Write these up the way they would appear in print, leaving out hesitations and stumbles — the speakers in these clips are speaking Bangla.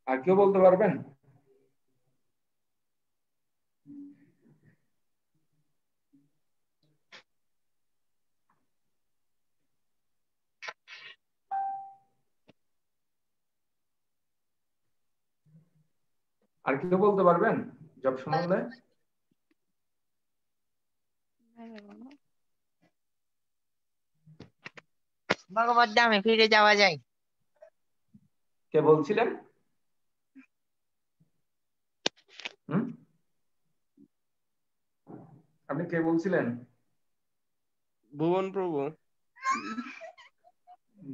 আর কেউ বলতে পারবেন? আর কেউ বলতে পারবেন জব সম্বন্ধে? ভগবত ধামে ফিরে যাওয়া যায়। কে বলছিলেন? হুম, আপনি কে বলছিলেন? ভুবন প্রভু।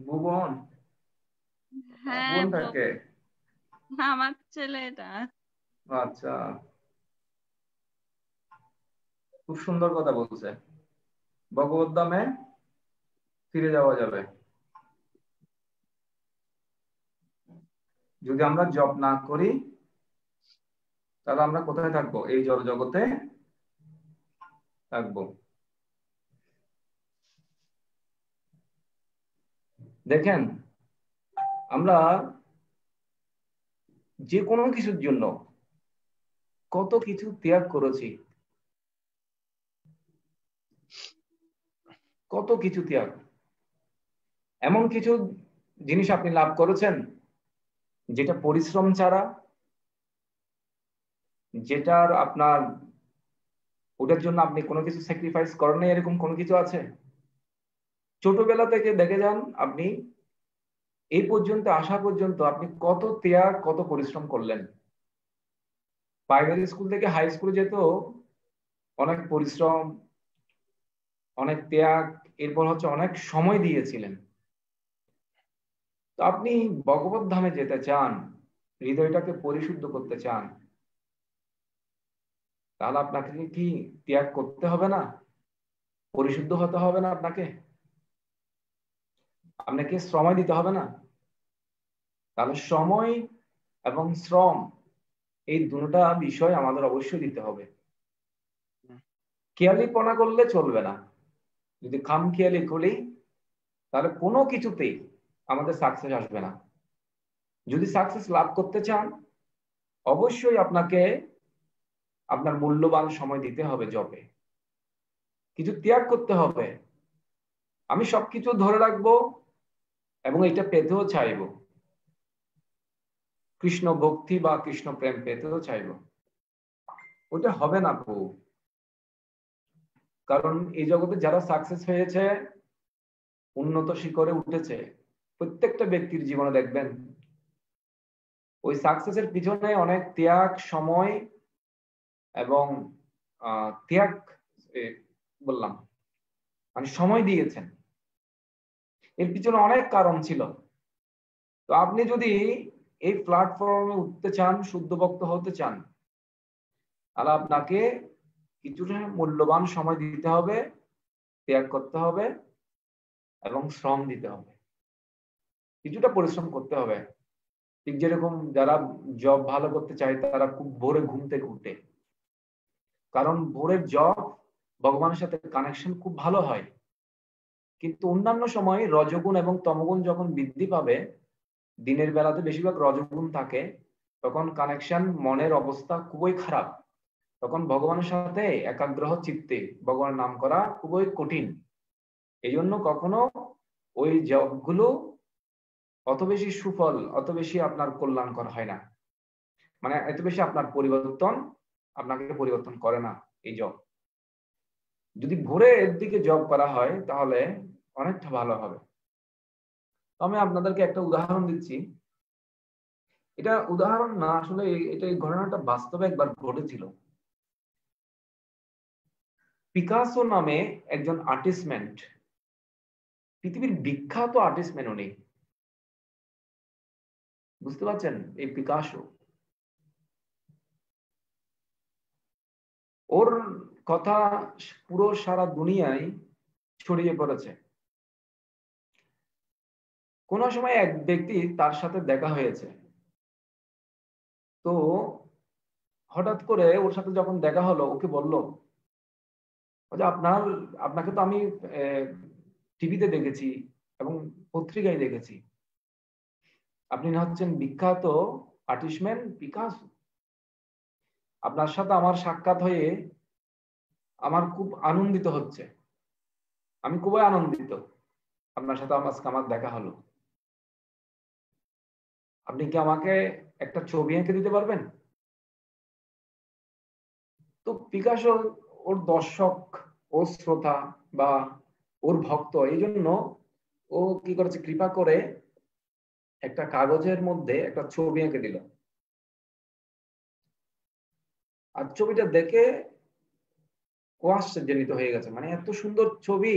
ভুবন? হ্যাঁ ভুবনটাকে? আমার ছেলে এটা। আচ্ছা, খুব সুন্দর কথা বলছে। ভগবত ধামে ফিরে যাওয়া যাবে যদি আমরা জব না করি। তাহলে আমরা কোথায় থাকবো? এই জড় জগতে থাকবো। দেখেন, আমরা যে কোনো কিছুর জন্য কত কিছু ত্যাগ করেছি, কত কিছু ত্যাগ। এমন কিছু জিনিস আপনি লাভ করেছেন যেটা পরিশ্রম ছাড়া, যেটার আপনার ওটার জন্য আপনি কোনো কিছু স্যাক্রিফাইস করেন না, এরকম কোনো কিছু আছে? ছোটবেলা থেকে দেখে যান আপনি, এই পর্যন্ত আসা পর্যন্ত আপনি কত ত্যাগ, কত পরিশ্রম করলেন। প্রাইমারি স্কুল থেকে হাই স্কুলে যেত, অনেক পরিশ্রম, অনেক ত্যাগ, এরপর হচ্ছে অনেক সময় দিয়েছিলেন। তো আপনি ভগবত ধামে যেতে চান, হৃদয়টাকে পরিশুদ্ধ করতে চান, তাহলে আপনাকে কি ত্যাগ করতে হবে না? পরিশুদ্ধ হতে হবে না? আপনাকে সময় দিতে হবে না? তাহলে সময় এবং শ্রম, এই দুটা বিষয় আমাদের অবশ্যই দিতে হবে। খেয়ালিপনা করলে চলবে না। যদি খামখেয়ালি করি তাহলে কোনো কিছুতেই আমাদের সাকসেস আসবে না। যদি সাকসেস লাভ করতে চান, অবশ্যই আপনাকে আপনার মূল্যবান সময় দিতে হবে জবে, কিছু ত্যাগ করতে হবে। আমি সবকিছু ধরে রাখবো এবং এটা পেতেও চাইবো, কৃষ্ণ ভক্তি বা কৃষ্ণ প্রেম পেতেও চাইবো, ওটা হবে না প্রভু। কারণ এই জগতে যারা সাকসেস হয়েছে, উন্নত শিখরে উঠেছে, প্রত্যেকটা ব্যক্তির জীবনে দেখবেন ওই সাকসেসের পিছনে অনেক ত্যাগ, সময় এবং ত্যাগ বললাম, মানে সময় দিয়েছেন। এর পিছনে অনেক কারণ ছিল। তো আপনি যদি এই প্ল্যাটফর্মে উঠতে চান, শুদ্ধ ভক্ত হতে চান, তাহলে আপনাকে কিছুটা মূল্যবান সময় দিতে হবে, ত্যাগ করতে হবে এবং শ্রম দিতে হবে, কিছুটা পরিশ্রম করতে হবে। ঠিক যেরকম যারা জব ভালো করতে চায় তারা খুব ভোরে ঘুম থেকে উঠে, কারণ ভোরের জব ভগবানের সাথে কানেকশন খুব ভালো হয়। কিন্তু অন্যান্য সময় রজগুণ এবং তমগুণ যখন বৃদ্ধি পাবে, দিনের বেলাতে বেশিরভাগ রজগুণ থাকে, তখন কানেকশন, মনের অবস্থা খুবই খারাপ। তখন ভগবানের সাথে একাগ্র চিত্তে ভগবানের নাম করা খুবই কঠিন। এই জন্য কখনো ওই জবগুলো অত বেশি সুফল, অত বেশি আপনার কল্যাণকর হয় না, মানে এত বেশি আপনার আপনাকে পরিবর্তন করে না এই জব। যদি ভোরে এর দিকে জব করা হয় তাহলে অনেকটা ভালো হবে। আমি আপনাদেরকে একটা উদাহরণ দিচ্ছি। এটা উদাহরণ না, আসলে এটা এই ঘটনাটা বাস্তবে একবার ঘটেছিল। পিকাসো নামে একজন আর্টিস্টম্যান, পৃথিবীর বিখ্যাত আর্টিস্টম্যান উনি, বুঝতে পারছেন? এই পিকাসো, ওর কথা পুরো সারা দুনিয়ায় ছড়িয়ে পড়েছে। কোন সময় এক ব্যক্তি তার সাথে দেখা হয়েছে, তো হঠাৎ করে ওর সাথে যখন দেখা হলো, ওকে বলল যে আপনাকে তো আমি টিভিতে দেখেছি এবং পত্রিকায় দেখেছি, আপনি না হচ্ছেন বিখ্যাত আর্টিস্টম্যান পিকাসো। আপনার সাথে আমার সাক্ষাৎ হয়ে আমার খুব আনন্দিত হচ্ছে, আমি খুবই আনন্দিত আপনার সাথে আজকে আমার দেখা হলো। আপনি কি আমাকে একটা ছবি এঁকে দিতে পারবেন? তো পিকাসো ওর দর্শক, ওর শ্রোতা বা ওর ভক্ত, এই জন্য ও কি করেছে, কৃপা করে একটা কাগজের মধ্যে একটা ছবি এঁকে দিল। আর ছবিটা দেখে ও আশ্চর্যান্বিত হয়ে গেছে, মানে এত সুন্দর ছবি,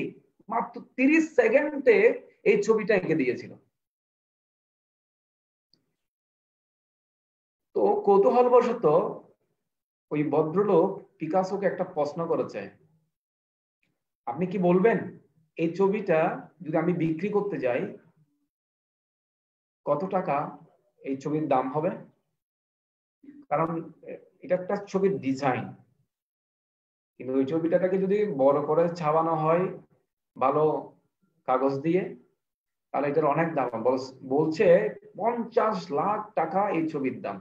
মাত্র 30 সেকেন্ডে এই ছবিটা এঁকে দিয়েছিল। তো কৌতূহলবশত ওই ভদ্রলোক পিকাসোকে একটা প্রশ্ন করেছে, আপনি কি বলবেন এই ছবিটা যদি আমি বিক্রি করতে যাই কত টাকা এই ছবির দাম হবে? কারণ এটা একটা ছবির ডিজাইন, কিন্তু ওই ছবিটাকে যদি বড় করে ছাপানো হয় ভালো কাগজ দিয়ে, তাহলে এটার অনেক দাম। বলছে 50 লাখ টাকা এই ছবির দাম।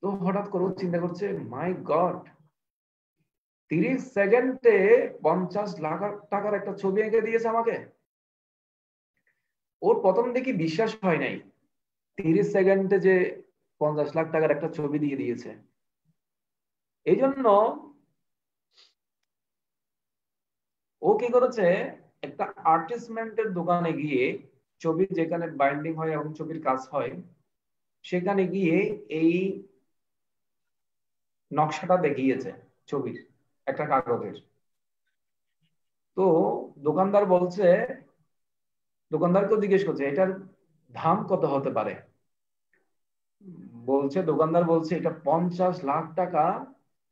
তো হঠাৎ করে চিন্তা করছে, মাই গড, 30 সেকেন্ডে 50 লাখ টাকার একটা ছবি এঁকে দিয়েছে আমাকে। ওর প্রথম দিকে বিশ্বাস হয় নাই 30 সেকেন্ডে যে 50 লাখ টাকার একটা ছবি দিয়ে দিয়েছে। এই জন্য ও কি করেছে, একটা আর্টিস্টমেন্টের দোকানে গিয়ে, ছবি যেখানে বাইন্ডিং হয় এবং ছবির কাজ হয় সেখানে গিয়ে এই নকশাটা দেখিয়েছে ছবির একটা কাগজের। তো দোকানদার বলছে, দোকানদারকে জিজ্ঞেস করছে এটার দাম কত হতে পারে। দোকানদার বলছে এটা 50 লাখ টাকা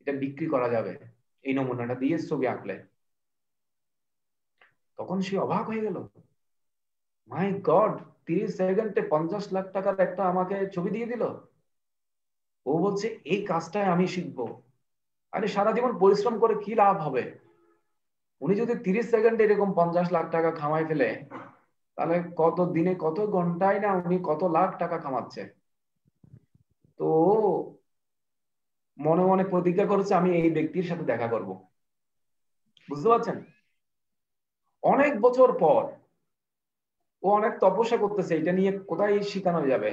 এটা বিক্রি করা যাবে এই নমুনাটা দিয়ে ছবি আঁকলে। তখন সে অবাক হয়ে গেল, মাই গড, 30 সেকেন্ডে 50 লাখ টাকার একটা আমাকে ছবি দিয়ে দিল। ও বলছে এই কাজটাই আমি শিখবো। আরে সারা জীবন পরিশ্রম করে কি লাভ হবে? উনি যদি 30 সেকেন্ডে এরকম 50 লাখ টাকা কামাই ফেলে, তাহলে কত দিনে কত ঘন্টায় না উনি কত লাখ টাকা কামাচ্ছে। তো মনে মনে প্রতিজ্ঞা করেছে আমি এই ব্যক্তির সাথে দেখা করব। বুঝতে পারছেন? অনেক বছর পর ও অনেক তপস্যা করতেছে এটা নিয়ে কোথায় শিখানো যাবে।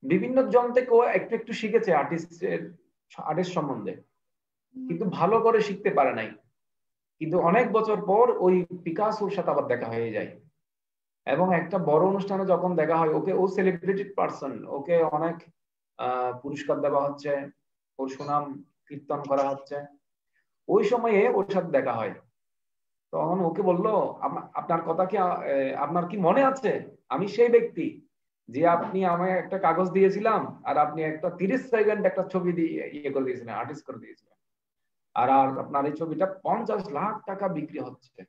বিভিন্ন জন থেকে ও একটু একটু শিখেছে আর্টিস্ট সম্বন্ধে, কিন্তু ভালো করে শিখতে পারে নাই। কিন্তু অনেক বছর পর ওই পিকাসোর সাথে আবার দেখা হয়ে যায়, এবং একটা বড় অনুষ্ঠানে যখন দেখা হয়, ওকে, ও সেলিব্রেটেড পার্সন, ওকে অনেক পুরস্কার দেওয়া হচ্ছে, ওর সুনাম কীর্তন করা হচ্ছে। ওই সময়ে ওর সাথে দেখা হয়, তখন ওকে বললো, আপনার কথা কি আপনার কি মনে আছে আমি সেই ব্যক্তি যে আপনি আমায় একটা কাগজ দিয়েছিলাম আর আপনি একটা 30 সেকেন্ড একটা ছবি দিয়ে ইয়ে করে দিয়েছিলেন, আর্টিস্ট করে দিয়েছিলেন, আর আপনার এই ছবিটা 50 লাখ টাকা বিক্রি হচ্ছে।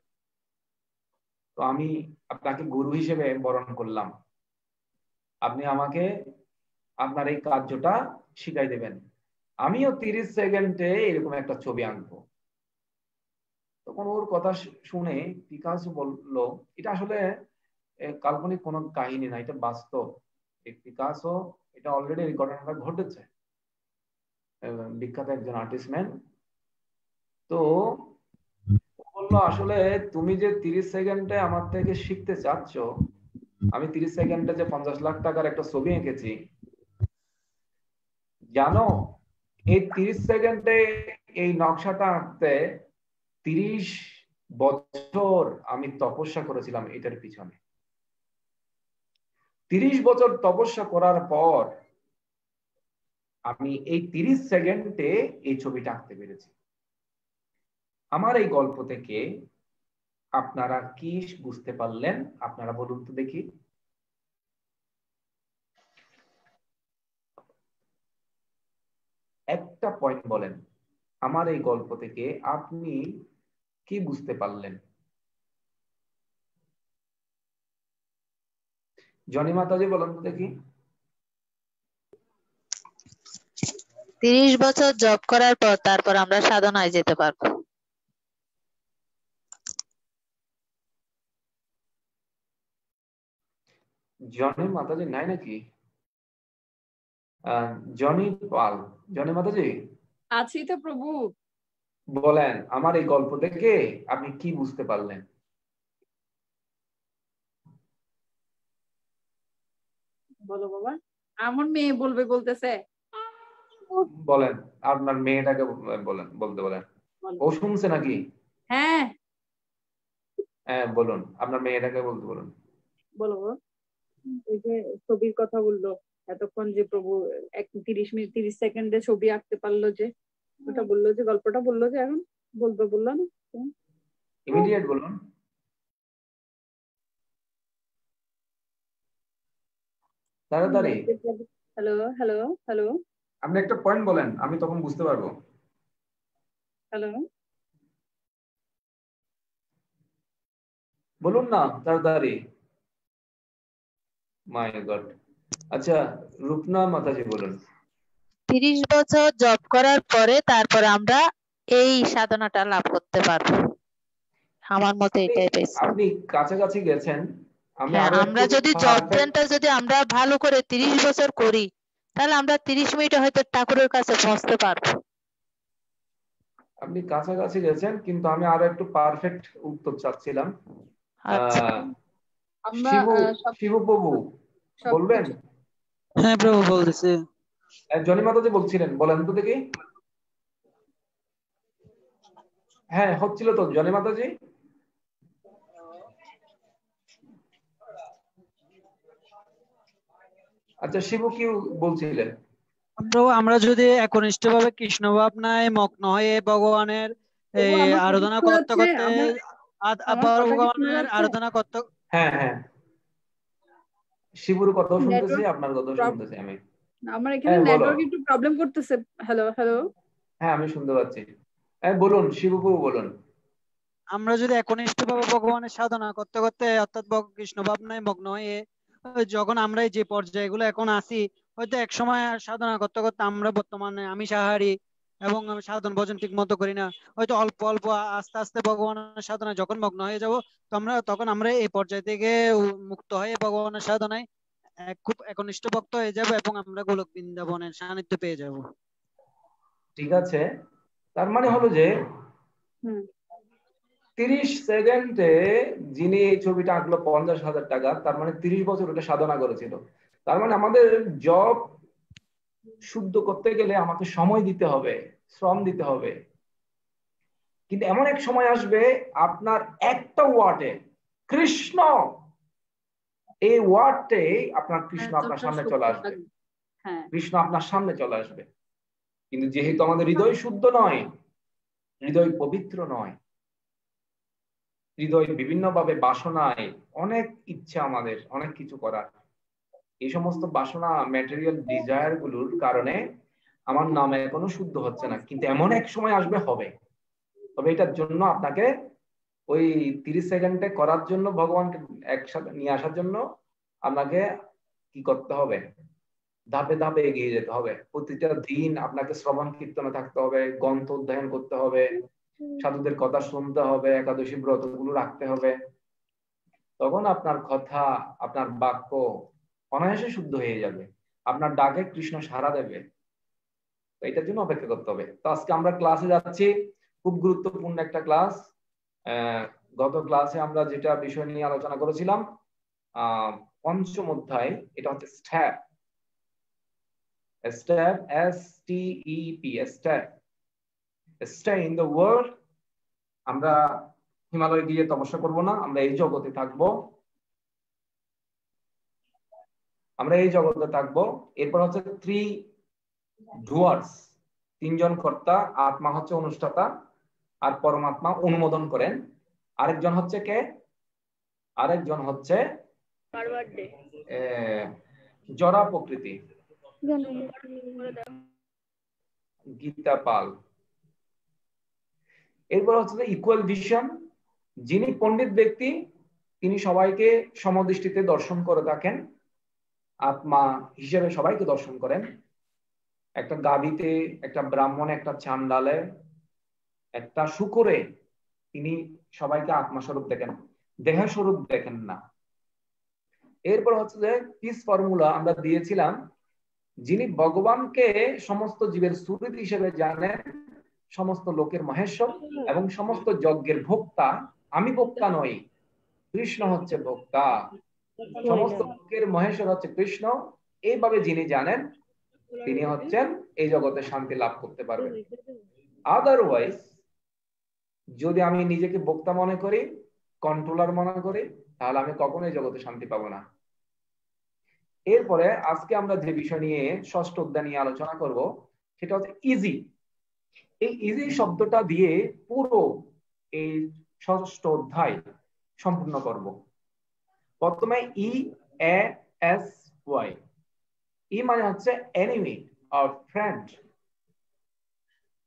তো আমি আপনাকে গুরু হিসেবে বরণ করলাম, আপনি আমাকে আপনার এই কার্যটা শিখাই দেবেন, আমিও 30 সেকেন্ডে এরকম একটা ছবি আঁকবো। তখন ওর কথা শুনে পিকাসো বলল, এটা আসলে কাল্পনিক কোনো কাহিনী না, এটা বাস্তব। এই পিকাসো, এটা অলরেডি এই ঘটনাটা ঘটেছে, বিখ্যাত একজন আর্টিস্টম্যান। তো বললো, আসলে তুমি যে 30 সেকেন্ডে আমার থেকে শিখতে চাচ্ছ, আমি 30 সেকেন্ডে যে 50 লাখ টাকার একটা ছবি এঁকেছি, জানো এই 30 সেকেন্ডে এই নকশাটা আঁকতে 30 বছর আমি তপস্যা করেছিলাম এটার পিছনে। 30 বছর তপস্যা করার পর আমি এই 30 সেকেন্ডে এই ছবিটা আঁকতে পেরেছি। আমার এই গল্প থেকে আপনারা কি বুঝতে পারলেন? আপনারা বলুন তো দেখি। একটা পয়েন্ট বলেন, আমার এই গল্প থেকে আপনি কি বুঝতে পারলেন? জনি মাতাজি বলুন তো দেখি। 30 বছর জব করার পর তারপর আমরা সাধনায় যেতে পারবো। জনি মাতাজি নাই নাকি? জনি পাল, জনি মাতাজি আছি তো প্রভু। বলেন, আমার এই গল্প থেকে আপনি কি বুঝতে পারলেন? বলো বাবা। আমার মেয়ে বলবে বলতেছে। বলেন, আপনার মেয়েটাকে বলেন, বলতে বলেন। ও শুনছে নাকি? হ্যাঁ হ্যাঁ বলুন, আপনার মেয়েটাকে বলতে বলুন। বলো। ওই যে ছবির কথা বললো এতক্ষণ, যে প্রভু 30 মিনিট 30 সেকেন্ডে ছবি আঁকতে পারলো, যে ওটা বললো, যে গল্পটা বললো, যে এখন বলবে বললো না। ইমিডিয়েট বলুন। তাড়াতাড়ি। হ্যালো হ্যালো হ্যালো আপনি একটা পয়েন্ট বলেন, আমি তখন বুঝতে পারবো। হ্যালো। বলুন না তাড়াতাড়ি। মাই গড। আচ্ছা, রূপনা মাতাজি বলুন। 30 বছর জব করার পরে তারপরে আমরা এই সাধনাটা লাভ করতে পারবো। আমার মতে এটাই পেয়েছি। আপনি কাছাকাছি গেছেন। আমি হ্যাঁ, আরো আমরা একটু যদি জব ধ্যানটা যদি আমরা ভালো করে 30 বছর করি, তাহলে আমরা 30 মিনিটে হয়তো ঠাকুরের কাছে পৌঁছতে পারবো। আপনি কাছাকাছি গেছেন, কিন্তু আমি আরো একটু পারফেক্ট উত্তর চাচ্ছিলাম। আচ্ছা। আমরা শিবু, সব শিবু প্রভু বলবেন? হ্যাঁ প্রভু বলতেছি। জনি মাতাজি বলছিলেন, বলেন তো দেখি। হ্যাঁ হচ্ছিল তো জনি মাতাজি। আচ্ছা, শিবু কি বলছিলেন? প্রভু, আমরা যদি একনিষ্ঠভাবে কৃষ্ণ ভাবনায় মগ্ন হয়ে ভগবানের আরাধনা করতে করতে ভগবানের আরাধনা করতে। হ্যাঁ হ্যাঁ, শিবুর কথাও শুনতেছি, আপনার কথাও শুনতেছি আমি। আমার এখানে নেটওয়ার্ক একটু প্রবলেম করতেছে। Hello hello. হ্যাঁ আমি শুনতে পাচ্ছি। হ্যাঁ বলুন শিবু প্রভু বলুন। আমরা যদি একনিষ্ঠভাবে ভগবানের সাধনা করতে করতে অর্থাৎ কৃষ্ণ ভাবনায় মগ্ন হয়ে যখন আমরা যে পর্যায়গুলো এখন আছি, হয়তো এক সময় সাধনা করতে করতে আমরা বর্তমানে আমি সাহারি এবং আমি সাধন ভজন ঠিক মতো করি না, হয়তো অল্প অল্প আস্তে আস্তে ভগবানের সাধনা যখন মগ্ন হয়ে যাব, তখন আমরা এই পর্যায় থেকে মুক্ত হয়ে ভগবানের সাধনায় খুব একনিষ্ঠ ভক্ত হয়ে যাব এবং আমরা গোলক বৃন্দাবনের সান্নিধ্য পেয়ে যাব। ঠিক আছে, তার মানে হলো যে 30 সেকেন্ডে যিনি এই ছবিটা আঁকলো 50,000 টাকা, তার মানে 30 বছর ওটা সাধনা করেছিল। তার মানে আমাদের জব শুদ্ধ করতে গেলে আমাকে সময় দিতে হবে, শ্রম দিতে হবে। কিন্তু এমন এক সময় আসবে আপনার একটা ওয়ার্ডে কৃষ্ণ, এই ওয়ার্ডে আপনার কৃষ্ণ আপনার সামনে চলে আসবে, কৃষ্ণ আপনার সামনে চলে আসবে। কিন্তু যেহেতু আমাদের হৃদয় শুদ্ধ নয়, হৃদয় পবিত্র নয়, হৃদয় বিভিন্ন ভাবে বাসনায়, অনেক ইচ্ছা আমাদের অনেক কিছু করার, এই সমস্ত বাসনা ম্যাটেরিয়াল ডিজায়ার গুলোর কারণে আমার নাম এখনো শুদ্ধ হচ্ছে না। কিন্তু এমন এক সময় আসবে, হবে। তবে এটার জন্য আপনাকে ওই 30 সেকেন্ডে করার জন্য, ভগবানকে একসাথে নিয়ে আসার জন্য আপনাকে কি করতে হবে? ধাপে ধাপে এগিয়ে যেতে হবে। প্রতিটা দিন আপনাকে শ্রবণ কীর্তনে থাকতে হবে, গ্রন্থ অধ্যয়ন করতে হবে, সাধুদের কথা শুনতে হবে, একাদশী ব্রত গুলো রাখতে হবে। তখন আপনার কথা, আপনার বাক্য অনায়াসে শুদ্ধ হয়ে যাবে, আপনার ডাকে কৃষ্ণ সাড়া দেবে। তো এটার জন্য অপেক্ষা করতে হবে। তো আজকে আমরা ক্লাসে যাচ্ছি, খুব গুরুত্বপূর্ণ একটা ক্লাস। গত ক্লাসে আমরা যেটা বিষয় নিয়ে আলোচনা করেছিলাম, পঞ্চম অধ্যায়, এটা হচ্ছে step. Step, STEP, step, stay in the world. আমরা হিমালয় গিয়ে তপস্যা করব না, আমরা এই জগতে থাকবো, আমরা এই জগতে থাকবো। এরপর হচ্ছে 3 ডুয়ার্স, 3 জন কর্তা। আত্মা হচ্ছে অনুষ্ঠাতা, আর পরমাত্মা অনুমোদন করেন। আরেকজন হচ্ছে কে? আরেকজন হচ্ছে জড়া প্রকৃতি, গীতা পাল। এরপর হচ্ছে ইকুয়াল ভিশন, যিনি পণ্ডিত ব্যক্তি, তিনি সবাইকে সমদৃষ্টিতে দর্শন করে থাকেন, আত্মা হিসেবে সবাইকে দর্শন করেন। একটা গাভীতে, একটা ব্রাহ্মণে, একটা চান্ডালে, একটা শুকরে, তিনি সবাইকে আত্মা স্বরূপ দেখেন, দেহ স্বরূপ দেখেন না। এরপর হচ্ছে যে পিস ফর্মুলা আমরা দিয়েছিলাম, যিনি ভগবানকে সমস্ত জীবের সুহৃদ হিসেবে জানেন, সমস্ত লোকের মহেশ্বর এবং সমস্ত যজ্ঞের ভোক্তা। আমি ভোক্তা নই, কৃষ্ণ হচ্ছে ভোক্তা। সমস্ত লোকের মহেশ্বর হচ্ছে কৃষ্ণ। এইভাবে যিনি জানেন তিনি হচ্ছেন এই জগতে শান্তি লাভ করতে পারবেন। আদারওয়াইজ যদি আমি নিজেকে ভোক্তা মনে করি, কন্ট্রোলার মনে করি, তাহলে আমি কখনোই জগতে শান্তি পাবো না। এরপরে আজকে আমরা যে বিষয় নিয়ে ষষ্ঠ অধ্যায় নিয়ে আলোচনা করব সেটা হচ্ছে ইজি। এই ইজি শব্দটা দিয়ে পুরো এই ষষ্ঠ অধ্যায় সম্পূর্ণ করব। প্রথমে EASY। ই মানে হচ্ছে এনিমি অর ফ্রেন্ড।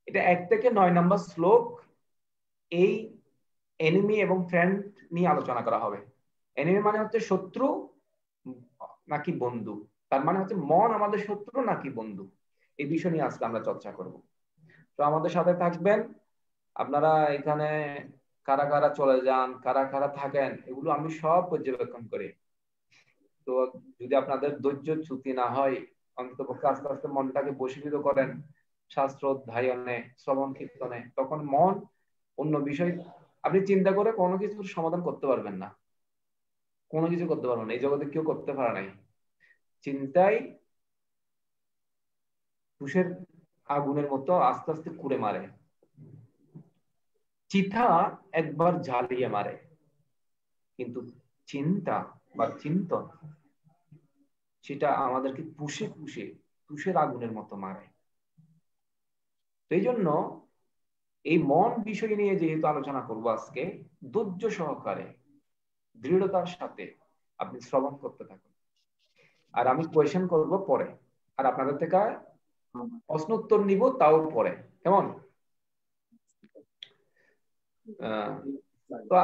এটা 1 থেকে 9 নম্বর শ্লোক। এই এনিমি এবং ফ্রেন্ড নিয়ে আলোচনা করা হবে। এনিমি মানে হচ্ছে শত্রু নাকি বন্ধু, তার মানে হচ্ছে মন আমাদের শত্রু নাকি বন্ধু, এই বিষয় নিয়ে আজকে আমরা চর্চা করব। তো আমাদের সাথে থাকবেন। আপনারা এখানে কারা কারা চলে যান, কারা কারা থাকেন, এগুলো আমি সব পর্যবেক্ষণ করি। তো যদি আপনাদের ধৈর্য চ্যুতি না হয়, অন্ততপক্ষে আস্তে আস্তে মনটাকে বশীভূত করেন শাস্ত্র অধ্যয়নে, শ্রবণ কীর্তনে, তখন মন অন্য বিষয় আপনি চিন্তা করে কোনো কিছুর সমাধান করতে পারবেন না, কোনো কিছু করতে পারবেন না। এই জগতে কেউ করতে পারে নাই। চিন্তাই তুষের আগুনের মতো আস্তে আস্তে কুড়ে মারে। চিতা একবার জ্বালিয়ে মারে, কিন্তু চিন্তা বা চিন্তন সেটা আমাদেরকে পুষে পুষে তুষের আগুনের মতো মারে। এই জন্য এই মন বিষয় নিয়ে যেহেতু আলোচনা করবো আজকে, ধৈর্য সহকারে দৃঢ়তার সাথে আপনি শ্রবণ করতে থাকুন। আর আমি কোয়েশ্চেন করব পরে, আর আপনাদের থেকে প্রশ্ন উত্তর নিব তাও পরে, কেমন? তো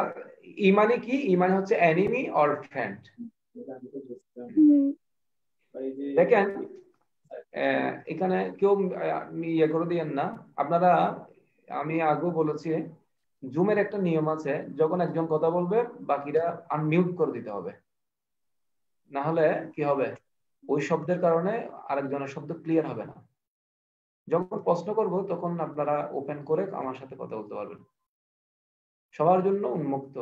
ই মানে কি? ই মানে হচ্ছে এনিমি অর ফ্রেন্ড। দেখেন এখানে কেউ ইয়ে করে দিয়েন না আপনারা। আমি আগেও বলেছি জুমের একটা নিয়ম আছে, যখন একজন কথা বলবে বাকিরা আনমিউট করে দিতে হবে, না হলে কি হবে, ওই শব্দের কারণে আরেকজনের শব্দ ক্লিয়ার হবে না। যখন প্রশ্ন করব তখন আপনারা ওপেন করে আমার সাথে কথা বলতে পারবেন, সবার জন্য উন্মুক্ত।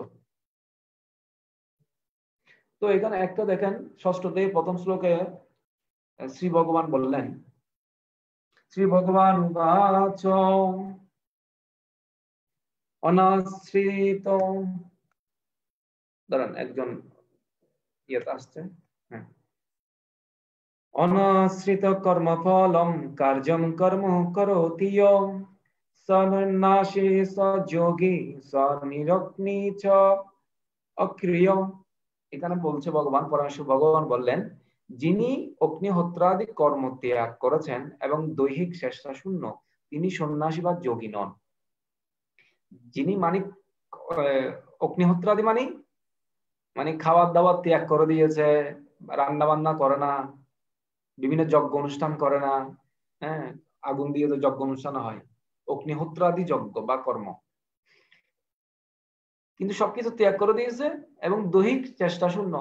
তো এখানে একটা দেখেন, ষষ্ঠতে প্রথম শ্লোকে শ্রী ভগবান বললেন, শ্রী ভগবান উবাচ অনাশ্রিত, দাঁড়ান একজন ইয়েতে আসছে, হ্যাঁ, অনাশ্রিত কর্মফলম কার্যম কর্ম করোতি সন্ন্যাসী সযোগী সনিরগ্নি চ অক্রিয়। এখানে বলছে ভগবান, পরমেশ্বর ভগবান বললেন, যিনি অগ্নিহোত্রাদি কর্ম ত্যাগ করেছেন এবং দৈহিক চেষ্টা শূন্য, তিনি সন্ন্যাসী বা যোগী নন। যিনি মানে অগ্নিহোত্রাদি মানে খাবার দাবার ত্যাগ করে দিয়েছে, রান্না বান্না করে না, বিভিন্ন যজ্ঞ অনুষ্ঠান করে না। হ্যাঁ, আগুন দিয়ে তো যজ্ঞ অনুষ্ঠান হয়, অগ্নিহোত্রাদি যজ্ঞ বা কর্ম, কিন্তু সবকিছু ত্যাগ করে দিয়েছে এবং দৈহিক চেষ্টা শূন্য।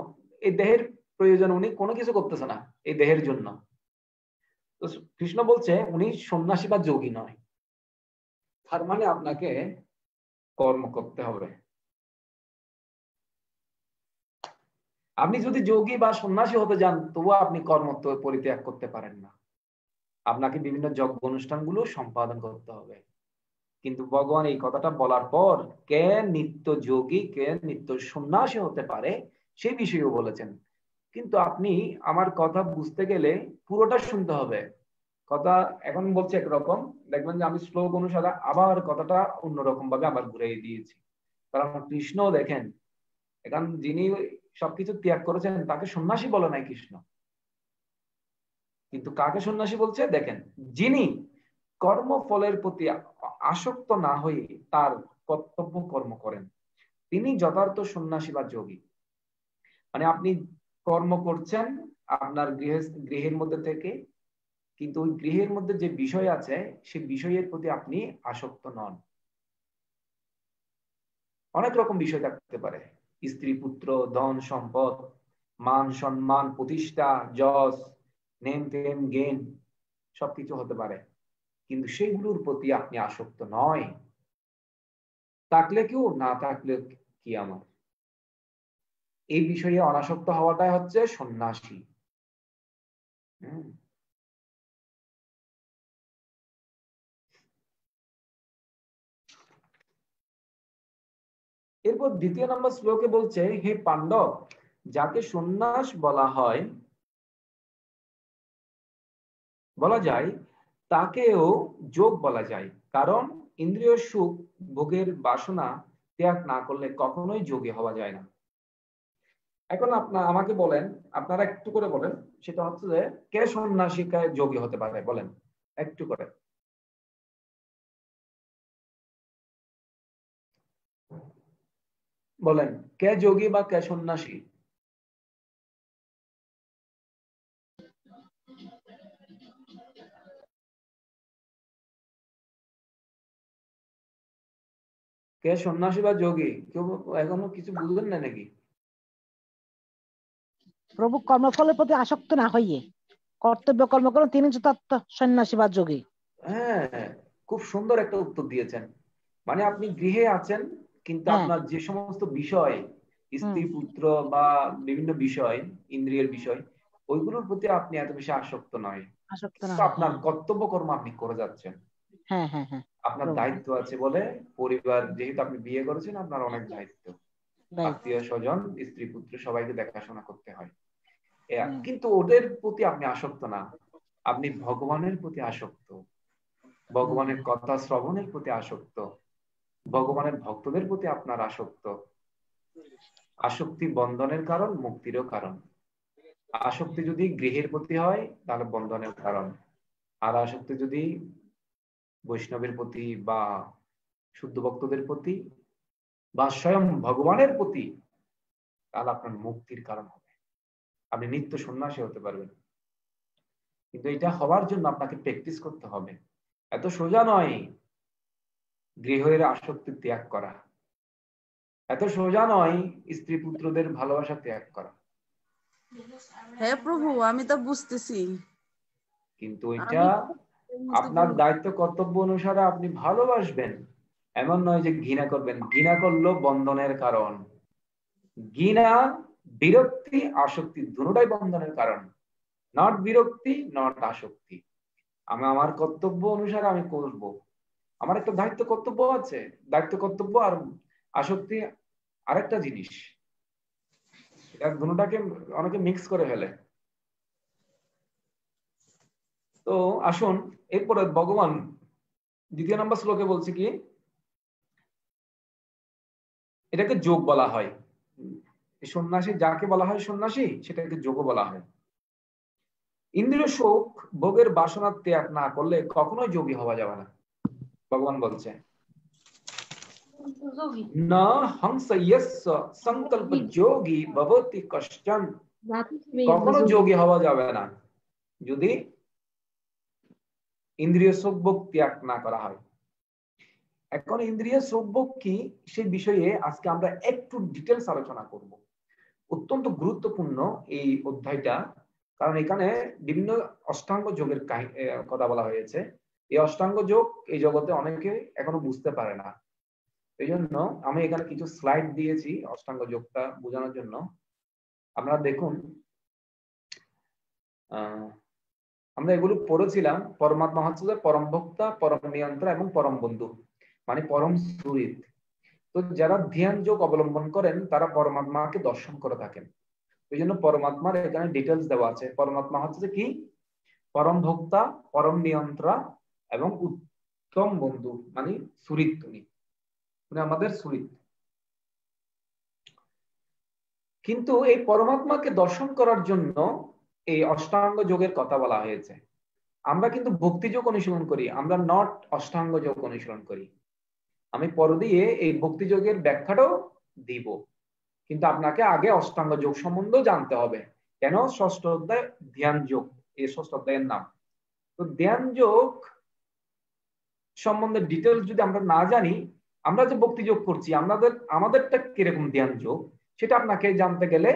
এই দেহের প্রয়োজন উনি কোনো কিছু করতেছে না এই দেহের জন্য। তো কৃষ্ণ বলছে উনি সন্ন্যাসী বা যোগী নয়। তার মানে আপনাকে কর্ম করতে হবে। আপনি যদি যোগী বা সন্ন্যাসী হতে যান তবুও আপনি কর্ম পরিত্যাগ করতে পারেন না, আপনাকে বিভিন্ন যজ্ঞ অনুষ্ঠানগুলো সম্পাদন করতে হবে। কিন্তু ভগবান এই কথাটা বলার পর কে নিত্য যোগী, কে নিত্য সন্ন্যাসী হতে পারে সেই বিষয়েও বলেছেন। কিন্তু আপনি আমার কথা বুঝতে গেলে পুরোটা শুনতে হবে। কথা এখন বলছে একরকম, দেখবেন যে আমি শ্লোক অনুসারে আবার কথাটা অন্যরকম ভাবে আবার ঘুরিয়ে দিয়েছি। কারণ কৃষ্ণ দেখেন, এখন যিনি সবকিছু ত্যাগ করেছেন তাকে সন্ন্যাসী বলে নাই কৃষ্ণ, কিন্তু কাকে সন্ন্যাসী বলছে দেখেন, যিনি কর্মফলের প্রতি আসক্ত না হয়ে তার কর্তব্য কর্ম করেন, তিনি যথার্থ সন্ন্যাসী বা যোগী। মানে আপনি কর্ম করছেন আপনার গৃহের মধ্যে থেকে, কিন্তু ওই গৃহের মধ্যে যে বিষয় আছে সেই বিষয়ের প্রতি আপনি আসক্ত নন। অনেক রকম বিষয় থাকতে পারে, স্ত্রী পুত্র ধন সম্পদ মান সম্মান প্রতিষ্ঠা যশ নেম টেম গেম সবকিছু হতে পারে, কিন্তু সেইগুলোর প্রতি আপনি আসক্ত নয়। থাকলে কেউ, না থাকলে কি আমার, এই বিষয়ে অনাসক্ত হওয়াটাই হচ্ছে সন্ন্যাসী। এরপর দ্বিতীয় নম্বর শ্লোকে বলছে, হে পাণ্ডব, যাকে সন্ন্যাস বলা যায় তাকেও যোগ বলা যায়, কারণ ইন্দ্রিয় সুখ ভোগের বাসনা ত্যাগ না করলে কখনোই যোগী হওয়া যায় না। এখন আমাকে বলেন, আপনারা একটু করে বলেন, সেটা হচ্ছে যে কে সন্ন্যাসিকায় যোগী হতে পারে, বলেন একটু করে। বলেন কে যোগী বা কে সন্ন্যাসী? কে সন্ন্যাসী বা যোগী? কেউ এখনো কিছু বুঝলেন না নাকি? প্রভু কর্মফলের প্রতি আসক্ত না হইয়ে কর্তব্য কর্ম করেন, তিনি যথার্থ সন্ন্যাসী বা যোগী। হ্যাঁ, খুব সুন্দর একটা উত্তর দিয়েছেন। মানে আপনি গৃহে আছেন, কিন্তু আপনার যে সমস্ত বিষয়, স্ত্রী পুত্র বা বিভিন্ন বিষয়, ইন্দ্রিয়ের বিষয়, ওইগুলোর প্রতি আপনি এত বেশি আসক্ত নয়, আপনার কর্তব্য কর্ম আপনি করে যাচ্ছেন। আপনার দায়িত্ব আছে বলে, পরিবার যেহেতু আপনি বিয়ে করেছেন, আপনার অনেক দায়িত্ব, আত্মীয় স্বজন, স্ত্রী পুত্র সবাইকে দেখাশোনা করতে হয়, কিন্তু ওদের প্রতি আপনি আসক্ত না, আপনি ভগবানের প্রতি আসক্ত, ভগবানের কথা শ্রবণের প্রতি আসক্ত, ভগবানের ভক্তদের প্রতি আপনার আসক্ত। আসক্তি বন্ধনের কারণ, মুক্তিরও কারণ। আসক্তি যদি গৃহের প্রতি হয় তাহলে বন্ধনের কারণ, আর আসক্তি যদি বৈষ্ণবের প্রতি বা শুদ্ধ ভক্তদের প্রতি বা স্বয়ং ভগবানের প্রতি, তাহলে আপনার মুক্তির কারণ হবে, আপনি নিত্য সন্ন্যাসী হতে পারবেন। কিন্তু এটা হওয়ার জন্য আপনাকে প্র্যাকটিস করতে হবে, এত সোজা নয় গৃহের আসক্তি ত্যাগ করা, এত সোজা নয় স্ত্রী পুত্রদের ভালোবাসা ত্যাগ করা। হ্যাঁ প্রভু, আমি তো বুঝতেছি, কিন্তু এটা আপনার দায়িত্ব কর্তব্য অনুসারে আপনি ভালোবাসবেন, এমন নয় যে ঘৃণা করবেন। ঘৃণা করলেও বন্ধনের কারণ। ঘৃণা, বিরক্তি, আসক্তি দুটোটাই বন্ধনের কারণ। নট বিরক্তি, নট আসক্তি। আমি আমার কর্তব্য অনুসারে আমি করব, আমার একটা দায়িত্ব কর্তব্য আছে, দায়িত্ব কর্তব্য আর আসক্তি আরেকটা জিনিস, এটা দুটোটাকে অনেকে মিক্স করে ফেলে। তো আসুন এরপরে ভগবান দ্বিতীয় নম্বর শ্লোকে বলছে কি, এটাকে যোগ বলা হয়। সন্ন্যাসী যাকে বলা হয় সন্ন্যাসী, সেটাকে যোগ বলা হয়। ইন্দ্রিয় সুখ ভোগের বাসনা ত্যাগ না করলে কখনোই যোগী হওয়া যাবে না। ভগবান বলছে, না হংসয়স্য সংকল্প যোগী ভবতি কশ্চন। কখনো যোগী হওয়া যাবে না যদি ইন্দ্রিয় সুখ ভোগ ত্যাগ না করা হয়। এখন ইন্দ্রিয় সুখ ভোগ কি, সেই বিষয়ে আজকে আমরা একটু ডিটেলস আলোচনা করব। অত্যন্ত গুরুত্বপূর্ণ এই অধ্যায়টা, কারণ এখানে বিভিন্ন অষ্টাঙ্গ যোগের কথা বলা হয়েছে। এই অষ্টাঙ্গ যোগ এই জগতে অনেকে এখনো বুঝতে পারে না, এই জন্য আমি এখানে কিছু স্লাইড দিয়েছি অষ্টাঙ্গ যোগটা বোঝানোর জন্য। আপনারা দেখুন, আমরা এগুলো পড়েছিলাম। পরমাত্মা হচ্ছে যে পরম ভোক্তা, পরম নিয়ন্ত্রণ এবং পরম বন্ধু, মানে পরম সুহৃদ। তো যারা ধ্যান যোগ অবলম্বন করেন তারা পরমাত্মাকে দর্শন করে থাকেন। এই জন্য পরমাত্মার এখানে ডিটেলস দেওয়া আছে। পরমাত্মা হচ্ছে কি, পরম ভোক্তা, পরম নিয়ন্ত্রণ এবং উত্তম বন্ধু, মানে সুহৃদ। তুমি আমাদের সুহৃদ। কিন্তু এই পরমাত্মাকে দর্শন করার জন্য এই অষ্টাঙ্গ যোগের কথা বলা হয়েছে। আমরা কিন্তু ভক্তি যোগ অনুশীলন করি, আমরা নট অষ্টাঙ্গ যোগ অনুশীলন করি। আমি পর দিয়ে এই ভক্তি যোগের ব্যাখ্যাটাও দিব, কিন্তু আপনাকে আগে অষ্টাঙ্গ যোগ সম্বন্ধে জানতে হবে। কেন? ষষ্ঠ অধ্যায় ধ্যান যোগ, এই ষষ্ঠ অধ্যায়ের নাম। তো ধ্যান যোগ সম্বন্ধে ডিটেলস যদি আমরা না জানি, আমরা যে ভক্তি যোগ করছি আমাদেরটা কিরকম ধ্যান যোগ, সেটা আপনাকে জানতে গেলে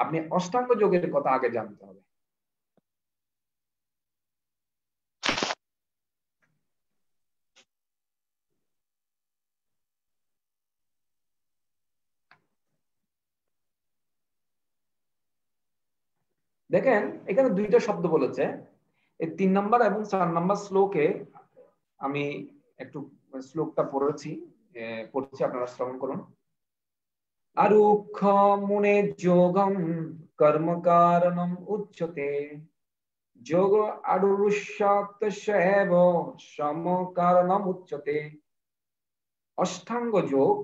আপনি অষ্টাঙ্গ যোগের কথা আগে জানতে হবে। দেখেন এখানে দুইটা শব্দ বলেছে, এই 3 নম্বর এবং 4 নম্বর শ্লোকে আমি একটু শ্লোকটা পড়ছি, আপনারা শ্রবণ করুন। আরুক্ষ মুনে যোগম কর্ম কারণম উচ্যতে, যোগ আডুষ্যাত্তস্যৈব সম কারণম উচ্যতে। অষ্টাঙ্গ যোগ,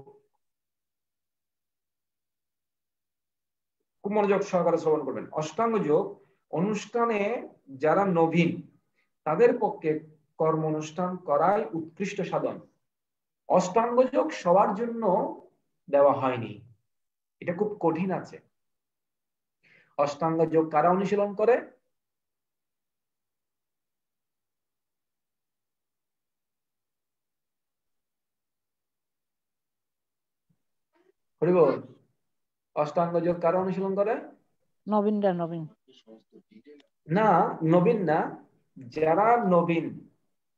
খুব মনোযোগ সহকারে শ্রবণ করবেন। অষ্টাঙ্গ যোগ অনুষ্ঠানে যারা নবীন তাদের পক্ষে কর্ম অনুষ্ঠান করাই উৎকৃষ্ট সাধন। অষ্টাঙ্গ যোগ সবার জন্য দেওয়া হয়নি, এটা খুব কঠিন আছে। অষ্টাঙ্গ যোগ কারা অনুশীলন করে? হরিবল, অষ্টাঙ্গ যোগ কারা অনুশীলন করে? নবীন না, নবীন না, যারা নবীন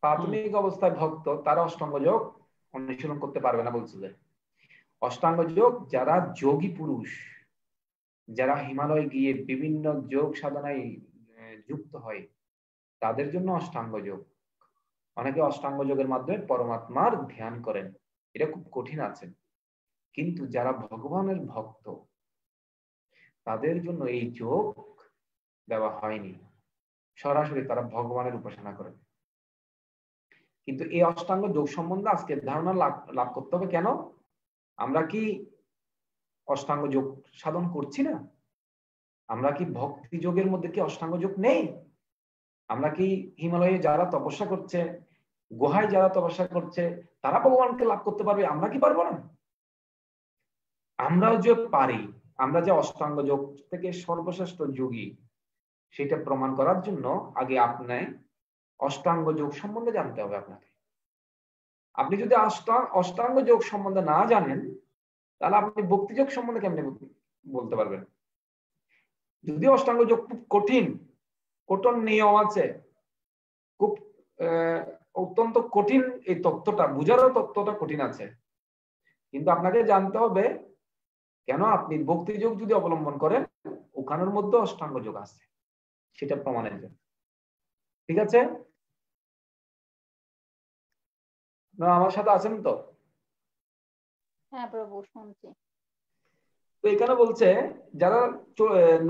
প্রাথমিক অবস্থায় ভক্ত তারা অষ্টাঙ্গ যোগ অনুশীলন করতে পারবে না বলছে। যে অষ্টাঙ্গ যোগ যারা যোগী পুরুষ, যারা হিমালয় গিয়ে বিভিন্ন যোগ সাধনায় যুক্ত হয় তাদের জন্য অষ্টাঙ্গ যোগ। অনেকে অষ্টাঙ্গ যোগের মাধ্যমে পরমাত্মার ধ্যান করেন, এটা খুব কঠিন আছে। কিন্তু যারা ভগবানের ভক্ত তাদের জন্য এই যোগ দেওয়া হয়নি, সরাসরি তারা ভগবানের উপাসনা করেন। কিন্তু এই অষ্টাঙ্গ যোগ সম্বন্ধে আজকে ধারণা লাভ করতে হবে। কেন? আমরা কি অষ্টাঙ্গ যোগ সাধন করছি না? আমরা কি ভক্তি যোগের মধ্যে কি অষ্টাঙ্গ যোগ নেই? আমরা কি হিমালয়ে যারা তপস্যা করছে, গুহায় যারা তপস্যা করছে তারা ভগবানকে লাভ করতে পারবে, আমরা কি পারবো না? আমরাও যে পারি, আমরা যে অষ্টাঙ্গ যোগ থেকে সর্বশ্রেষ্ঠ যোগী সেটা প্রমাণ করার জন্য আগে আপনি অষ্টাঙ্গ যোগ সম্বন্ধে জানতে হবে আপনাকে। আপনি যদি অষ্টাঙ্গ যোগ সম্বন্ধে না জানেন তাহলে আপনি ভক্তি যোগ সম্বন্ধে কেমনে বলতে পারবেন? যদি অষ্টাঙ্গ যোগ খুব কঠিন নিয়ম আছে, খুব অত্যন্ত কঠিন, এই তত্ত্বটা বুঝারও তত্ত্বটা কঠিন আছে। কিন্তু আপনাকে জানতে হবে কেন আপনি ভক্তি যোগ যদি অবলম্বন করেন ওখানের মধ্যে অষ্টাঙ্গ যোগ আছে, সেটা প্রমাণের জন্য। ঠিক আছে, আমার সাথে আছেন তো? হ্যাঁ প্রভু, শুনছি। তো এখানে বলছে যারা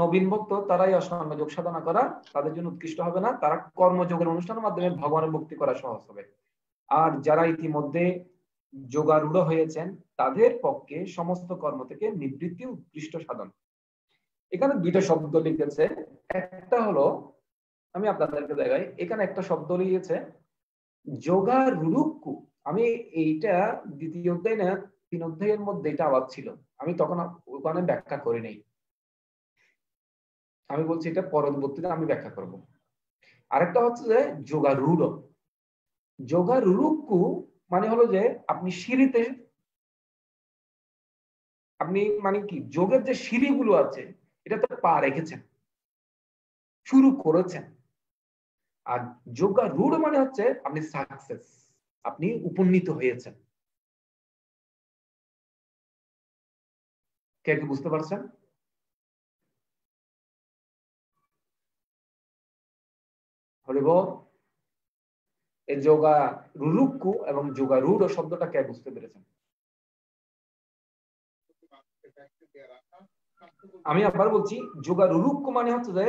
নবীন ভক্ত তারাই অষ্টাঙ্গ যোগ সাধনা করা তাদের জন্য উৎকৃষ্ট হবে না, তারা কর্মযোগের অনুষ্ঠানের মাধ্যমে ভগবানের ভক্তি করা সহজ হবে। আর যারা ইতিমধ্যে যোগারূঢ় হয়েছেন তাদের পক্ষে সমস্ত কর্ম থেকে নিবৃত্তি উৎকৃষ্ট সাধন। এখানে দুইটা শব্দ লিখেছে, একটা হলো, আমি আপনাদেরকে দেখাই, এখানে একটা শব্দ লিখেছে যোগারূঢ়। আমি এইটা দ্বিতীয় অধ্যায় না 3 অধ্যায়ের মধ্যে এটা আবার ছিল, আমি তখন ওখানে ব্যাখ্যা করি নাই। আমি বলছি এটা পরবর্তীতে আমি ব্যাখ্যা করব। আরেকটা হচ্ছে যে যোগারূঢ়। যোগারূঢ় মানে হলো যে আপনি সিঁড়িতে, আপনি মানে কি যোগের যে সিঁড়িগুলো আছে এটাতে পা রেখেছেন, শুরু করেছেন। আর যোগারূঢ় মানে হচ্ছে আপনি সাকসেস, আপনি উপনীত হয়েছেন। কে কি বুঝতে পারছেন? হরিবল, এই যোগারূঢ় এবং যোগারূঢ় শব্দটা কে বুঝতে পেরেছেন? আমি আবার বলছি, যোগারূঢ় মানে হচ্ছে যে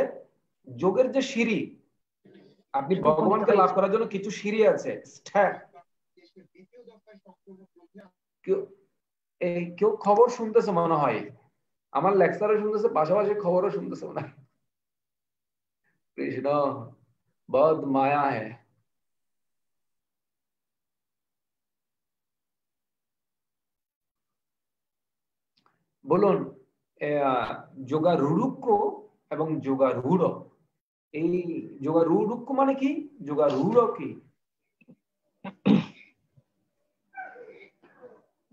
যোগের যে সিঁড়ি, আপনি ভগবানকে লাভ করার জন্য কিছু সিঁড়ি আছে, স্টেপ। কেউ খবর শুনতেছে মনে হয়, আমার লেকচারও শুনতেছে, পাশাপাশি খবরও শুনতেছে মনে হয়। কৃষ্ণ বহুত মায়া হ্যায়। বলুন, যোগারূঢ় এবং যোগারূঢ়, এই যোগারূঢ় মানে কি, যোগারূঢ় কি?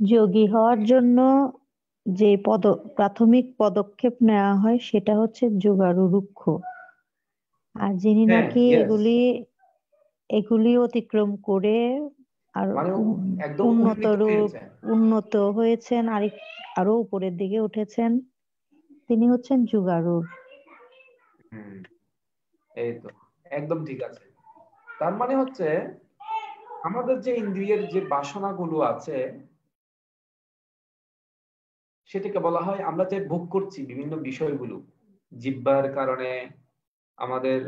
যোগী হওয়ার জন্য যে প্রাথমিক পদক্ষেপ নেওয়া হয় সেটা হচ্ছে যোগারূঢ়। আর যিনি নাকি এগুলি অতিক্রম করে আর উন্নত হয়েছেন, আরো উপরের দিকে উঠেছেন, তিনি হচ্ছেন যোগারূঢ়। এই তো একদম ঠিক আছে। তার মানে হচ্ছে আমাদের যে ইন্দ্রিয়ের যে বাসনাগুলো আছে সেটাকে বলা হয়, আমরা যে ভোগ করছি বিভিন্ন বিষয়গুলো, জিহ্বার কারণে, আমাদের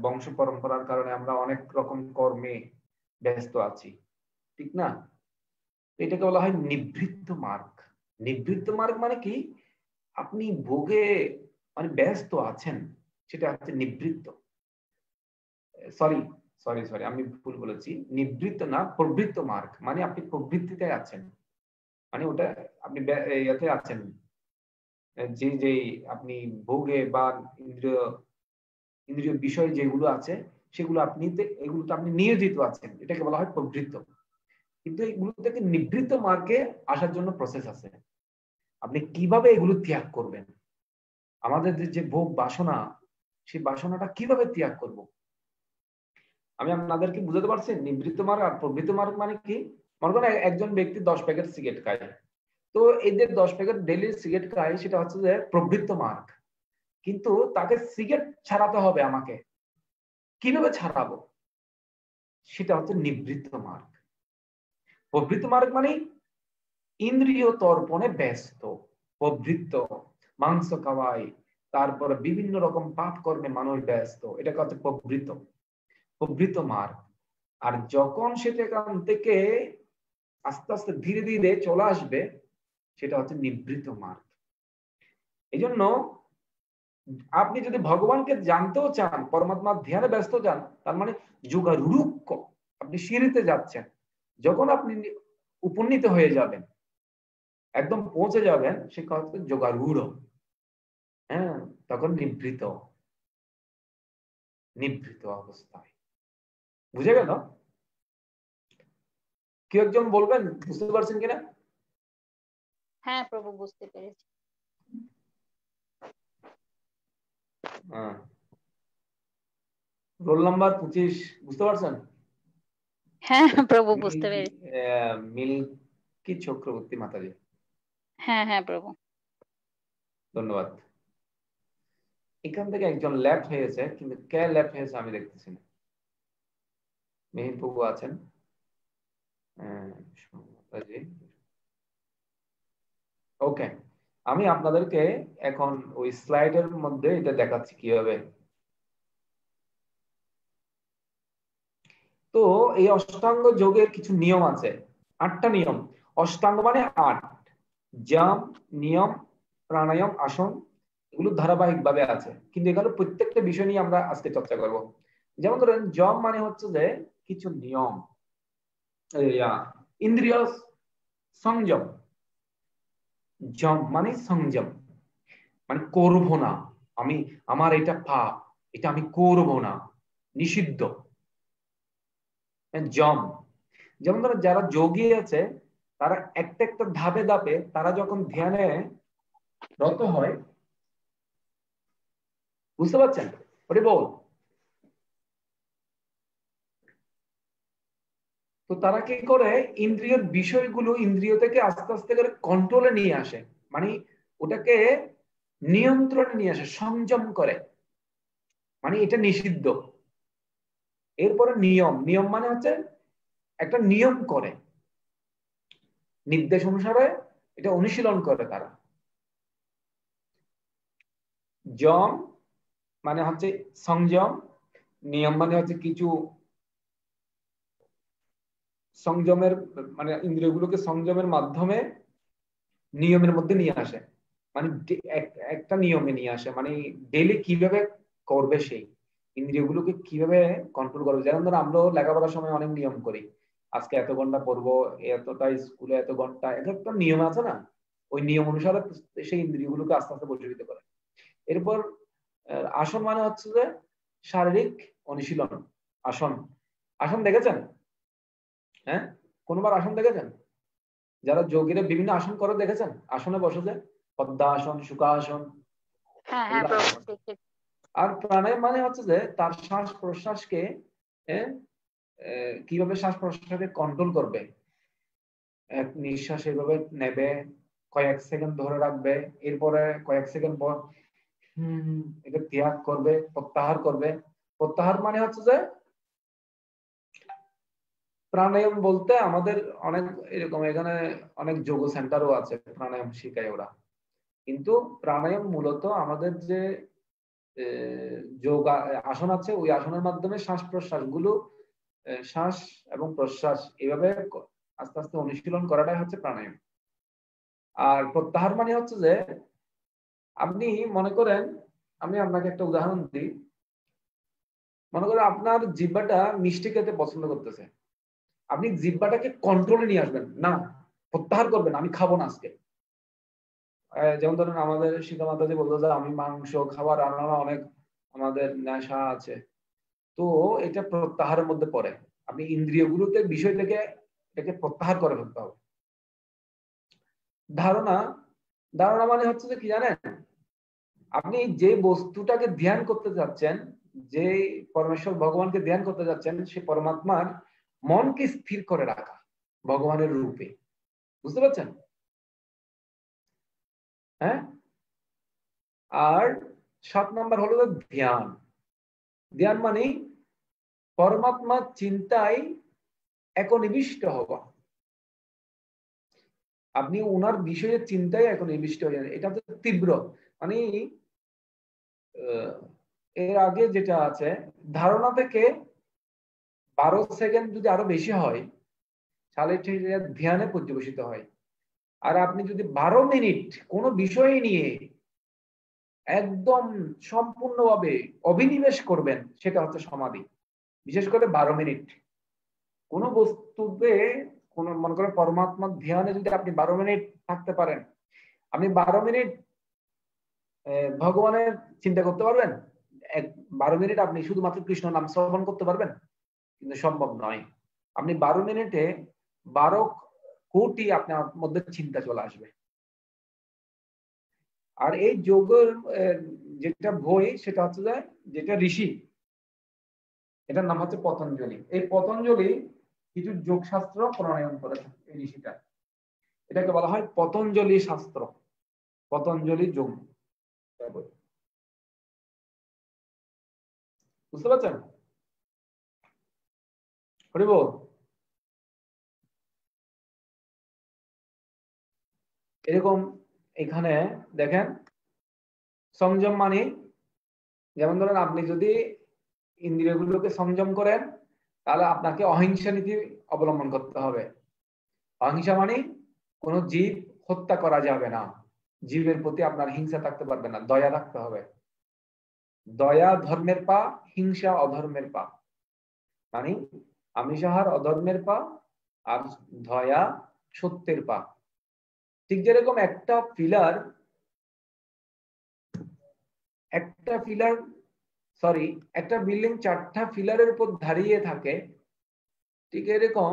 বংশ পরম্পরার কারণে আমরা অনেক রকম কর্মে ব্যস্ত আছি, ঠিক না? এটাকে বলা হয় নিবৃত্ত মার্গ। নিবৃত্ত মার্গ মানে কি? আপনি ভোগে মানে ব্যস্ত আছেন, সেটা হচ্ছে নিবৃত্ত। সরি সরি সরি আমি ভুল বলেছি, নিবৃত্ত না, প্রবৃত্ত মার্গ মানে আপনি প্রবৃত্তিতে আছেন, মানে ওটা আপনি ইয়াতে আছেন, যে যে আপনি ভোগে বা ইন্দ্রিয় ইন্দ্রিয় বিষয় যেগুলো আছে সেগুলো এগুলোতে আপনি নিয়োজিত আছেন, এটাকে বলা হয় প্রবৃত্ত। কিন্তু এগুলো থেকে নিবৃত্ত মার্গে আসার জন্য প্রসেস আছে। আপনি কিভাবে এগুলো ত্যাগ করবেন, আমাদের যে ভোগ বাসনা, সেই বাসনাটা কিভাবে ত্যাগ করব? আমি আপনাদেরকে বুঝাতে পারছি নিবৃত্ত মার্গ আর প্রবৃত্ত মার্গ মানে কি? মনে করেন একজন ব্যক্তি 10 প্যাকেট সিগারেট খায়, তো এদের 10 প্যাকেট ডেইলি সিগারেট খায়, সেটা হচ্ছে যে প্রবৃত্ত মার্গ। কিন্তু তাকে সিগারেট ছাড়াতে হবে, আমাকে কিভাবে ছাড়াবো, সেটা হচ্ছে নিবৃত্ত মার্গ। প্রবৃত্ত মার্গ মানে ইন্দ্রিয় তর্পণে ব্যস্ত, প্রবৃত্ত, মাংস খাওয়াই, তারপরে বিভিন্ন রকম পাপ কর্মে মানুষ ব্যস্ত, এটাকে হচ্ছে প্রবৃত্ত মার্গ। আর যখন সেটা এখান থেকে আস্তে আস্তে ধীরে ধীরে চলে আসবে, সেটা হচ্ছে নিবৃত্ত মার্গ। এই জন্য আপনি যদি ভগবানকে জানতেও চান, পরমাত্মার ধ্যানে ব্যস্ত যান, তার মানে যোগারূঢ়, আপনি সিঁড়িতে যাচ্ছেন। যখন আপনি উপনীত হয়ে যাবেন, একদম পৌঁছে যাবেন, সে কথা যোগারূঢ়, হ্যাঁ, তখন নিবৃত্ত অবস্থায়। বুঝে গেল? কেউ একজন বলবেন, বুঝতে পারছেন কিনা? হ্যাঁ প্রভু, বুঝতে পেরেছি। রোল নাম্বার 25 বুঝতে পারছেন? হ্যাঁ প্রভু, বুঝতে পেরেছি। মিল্কি চক্রবর্তী মাতাজি। হ্যাঁ হ্যাঁ প্রভু, ধন্যবাদ। এখান থেকে একজন লেফট হয়েছে, কিন্তু কে লেফট হয়েছে আমি দেখতেছি না। মেহির প্রভু আছেন। ওকে, আমি আপনাদেরকে এখন ওই স্লাইডের মধ্যে এটা দেখাচ্ছি কিভাবে। তো এই অষ্টাঙ্গ যোগের কিছু নিয়ম আছে, 8টা নিয়ম। অষ্টাঙ্গ মানে 8, যম, নিয়ম, প্রাণায়াম, আসন, এগুলো ধারাবাহিক ভাবে আছে, কিন্তু এখানে প্রত্যেকটা বিষয় নিয়ে আমরা আজকে চর্চা করব। যেমন ধরেন যম মানে হচ্ছে যে কিছু নিয়ম, ইন্দ্রিয় সংযম। যম মানে সংযম, মানে করবো না, আমার এটা পাপ, এটা আমি করবো না, নিষিদ্ধ, যম। যেমন ধরো যারা যোগী আছে, তারা একটা একটা ধাপে ধাপে তারা যখন ধ্যানে রত হয়, বুঝতে পারছেন? ওরে বল। তো তারা কি করে, ইন্দ্রিয়ের বিষয়গুলো ইন্দ্রিয় থেকে আস্তে আস্তে করে কন্ট্রোলে নিয়ে আসে, মানে ওটাকে নিয়ন্ত্রণে নিয়ে আসে, সংযম করে, মানে এটা নিষিদ্ধ। এরপরে নিয়ম, নিয়ম মানে হচ্ছে একটা নিয়ম করে, নির্দেশ অনুসারে এটা অনুশীলন করে তারা। যম মানে হচ্ছে সংযম, নিয়ম মানে হচ্ছে কিছু সংযমের, মানে ইন্দ্রিয়গুলোকে সংযমের মাধ্যমে নিয়মের মধ্যে নিয়ে আসে, মানে একটা নিয়মে নিয়ে আসে, মানে ডেইলি কিভাবে করবে, সেই ইন্দ্রিয়গুলোকে কিভাবে কন্ট্রোল করবে। যেমন ধরো আমরা লেখাপড়ার সময় অনেক নিয়ম করি, আজকে এত ঘন্টা পড়বো, এতটা স্কুলে এত ঘন্টা, একটা নিয়ম আছে না, ওই নিয়ম অনুসারে সেই ইন্দ্রিয়গুলোকে আস্তে আস্তে বশীভূত করে। এরপর আসন মানে হচ্ছে যে শারীরিক অনুশীলন। আসন, আসন দেখেছেন? হ্যাঁ, কোনবার আসন দেখেছেন? যারা যোগীরা বিভিন্ন আসন করে দেখেছেন? আসনে বসে যায়, পদ্মাসন, সুখাসন। হ্যাঁ হ্যাঁ প্রভু, দেখেছি। আর প্রাণায়াম মানে হচ্ছে যে তার শ্বাস প্রশ্বাসকে কিভাবে শ্বাস প্রশ্বাসকে কন্ট্রোল করবে, এক নিঃশ্বাস এইভাবে নেবে, কয়েক সেকেন্ড ধরে রাখবে, এরপরে কয়েক সেকেন্ড পর এটা ত্যাগ করবে, প্রত্যাহার করবে। প্রত্যাহার মানে হচ্ছে যে প্রাণায়াম বলতে আমাদের অনেক এরকম এখানে অনেক যোগ সেন্টারও আছে, প্রাণায়াম শিখায় ওরা। কিন্তু প্রাণায়াম মূলত আমাদের যে যোগ আসন আছে, ওই আসনের মাধ্যমে শ্বাস প্রশ্বাস গুলো, শ্বাস এবং প্রশ্বাস এইভাবে আস্তে আস্তে অনুশীলন করাটাই হচ্ছে প্রাণায়াম। আর প্রত্যাহার মানে হচ্ছে যে আপনি মনে করেন, আমি আপনাকে একটা উদাহরণ দিই। মনে করেন আপনার জিহ্বাটা মিষ্টি খেতে পছন্দ করতেছে, আপনি জিহ্বাটাকে কন্ট্রোলে নিয়ে আসবেন, না প্রত্যাহার করবেন, আমি খাবো না আজকে। যেমন ধরেন আমাদের সীতা মাতাজি বলতো যে আমি মাংস খাবার রান্না অনেক আমাদের নেশা আছে, তো এটা প্রত্যাহারের মধ্যে পড়ে। আপনি ইন্দ্রিয়গুলোতে বিষয় থেকে এটাকে প্রত্যাহার করে ফেলতে হবে। ধারণা, ধারণা মানে হচ্ছে যে কি জানেন, আপনি যে বস্তুটাকে ধ্যান করতে যাচ্ছেন, যে পরমেশ্বর ভগবানকে ধ্যান করতে যাচ্ছেন, সে পরমাত্মার মনকে স্থির করে রাখা ভগবানের রূপে, বুঝতে পারছেন? হ্যাঁ। আর 7 নম্বর হলো ধ্যান। ধ্যান মানে পরমাত্মার চিন্তায় একনিবিষ্ট হওয়া। আপনি ওনার বিষয়ের চিন্তায় একনিবিষ্ট হয়ে যান, এটা তো তীব্র। মানে এর আগে যেটা আছে, ধারণা থেকে 12 সেকেন্ড যদি আরো বেশি হয় তাহলে ধ্যানে পর্যবেসিত হয়। আর আপনি যদি 12 মিনিট কোনো বিষয় নিয়ে একদম সম্পূর্ণভাবে অভিনিবেশ করবেন, সেটা হচ্ছে সমাধি। বিশেষ করে 12 মিনিট কোনো বস্তুতে, কোন মনে করেন পরমাত্মার ধ্যানে যদি আপনি 12 মিনিট থাকতে পারেন, আপনি 12 মিনিট ভগবানের চিন্তা করতে পারবেন? 12 মিনিট আপনি শুধুমাত্র কৃষ্ণ নাম শ্রবণ করতে পারবেন? কিন্তু সম্ভব নয়। আপনি 12 মিনিটে 12 কোটি আপনার মধ্যে চিন্তা চলে আসবে। আর এই যোগের যেটা বই, সেটা হচ্ছে যেটা ঋষি, এটার নাম হচ্ছে পতঞ্জলি। এই পতঞ্জলি কিছু যোগ শাস্ত্র প্রণয়ন করেছেন এই ঋষিটা, এটাকে বলা হয় পতঞ্জলি শাস্ত্র, পতঞ্জলি যোগ। বুঝতে পারছেন? হরিব। এরকম এখানে দেখেন, সংযম মানে যেমন ধরেন আপনি যদি ইন্দ্রিয়গুলোকে সংযম করেন, তাহলে আপনাকে অহিংসা নীতি অবলম্বন করতে হবে। অহিংসা মানে কোনো জীব হত্যা করা যাবে না, জীবের প্রতি আপনার হিংসা থাকতে পারবে না, দয়া রাখতে হবে। দয়া ধর্মের পা, হিংসা অধর্মের পা। মানে আমিষাহার অধর্মের পা, আর দয়া সত্যের পা। ঠিক যেরকম একটা পিলার একটা বিল্ডিং 4টা পিলারের উপর দাঁড়িয়ে থাকে, ঠিক এরকম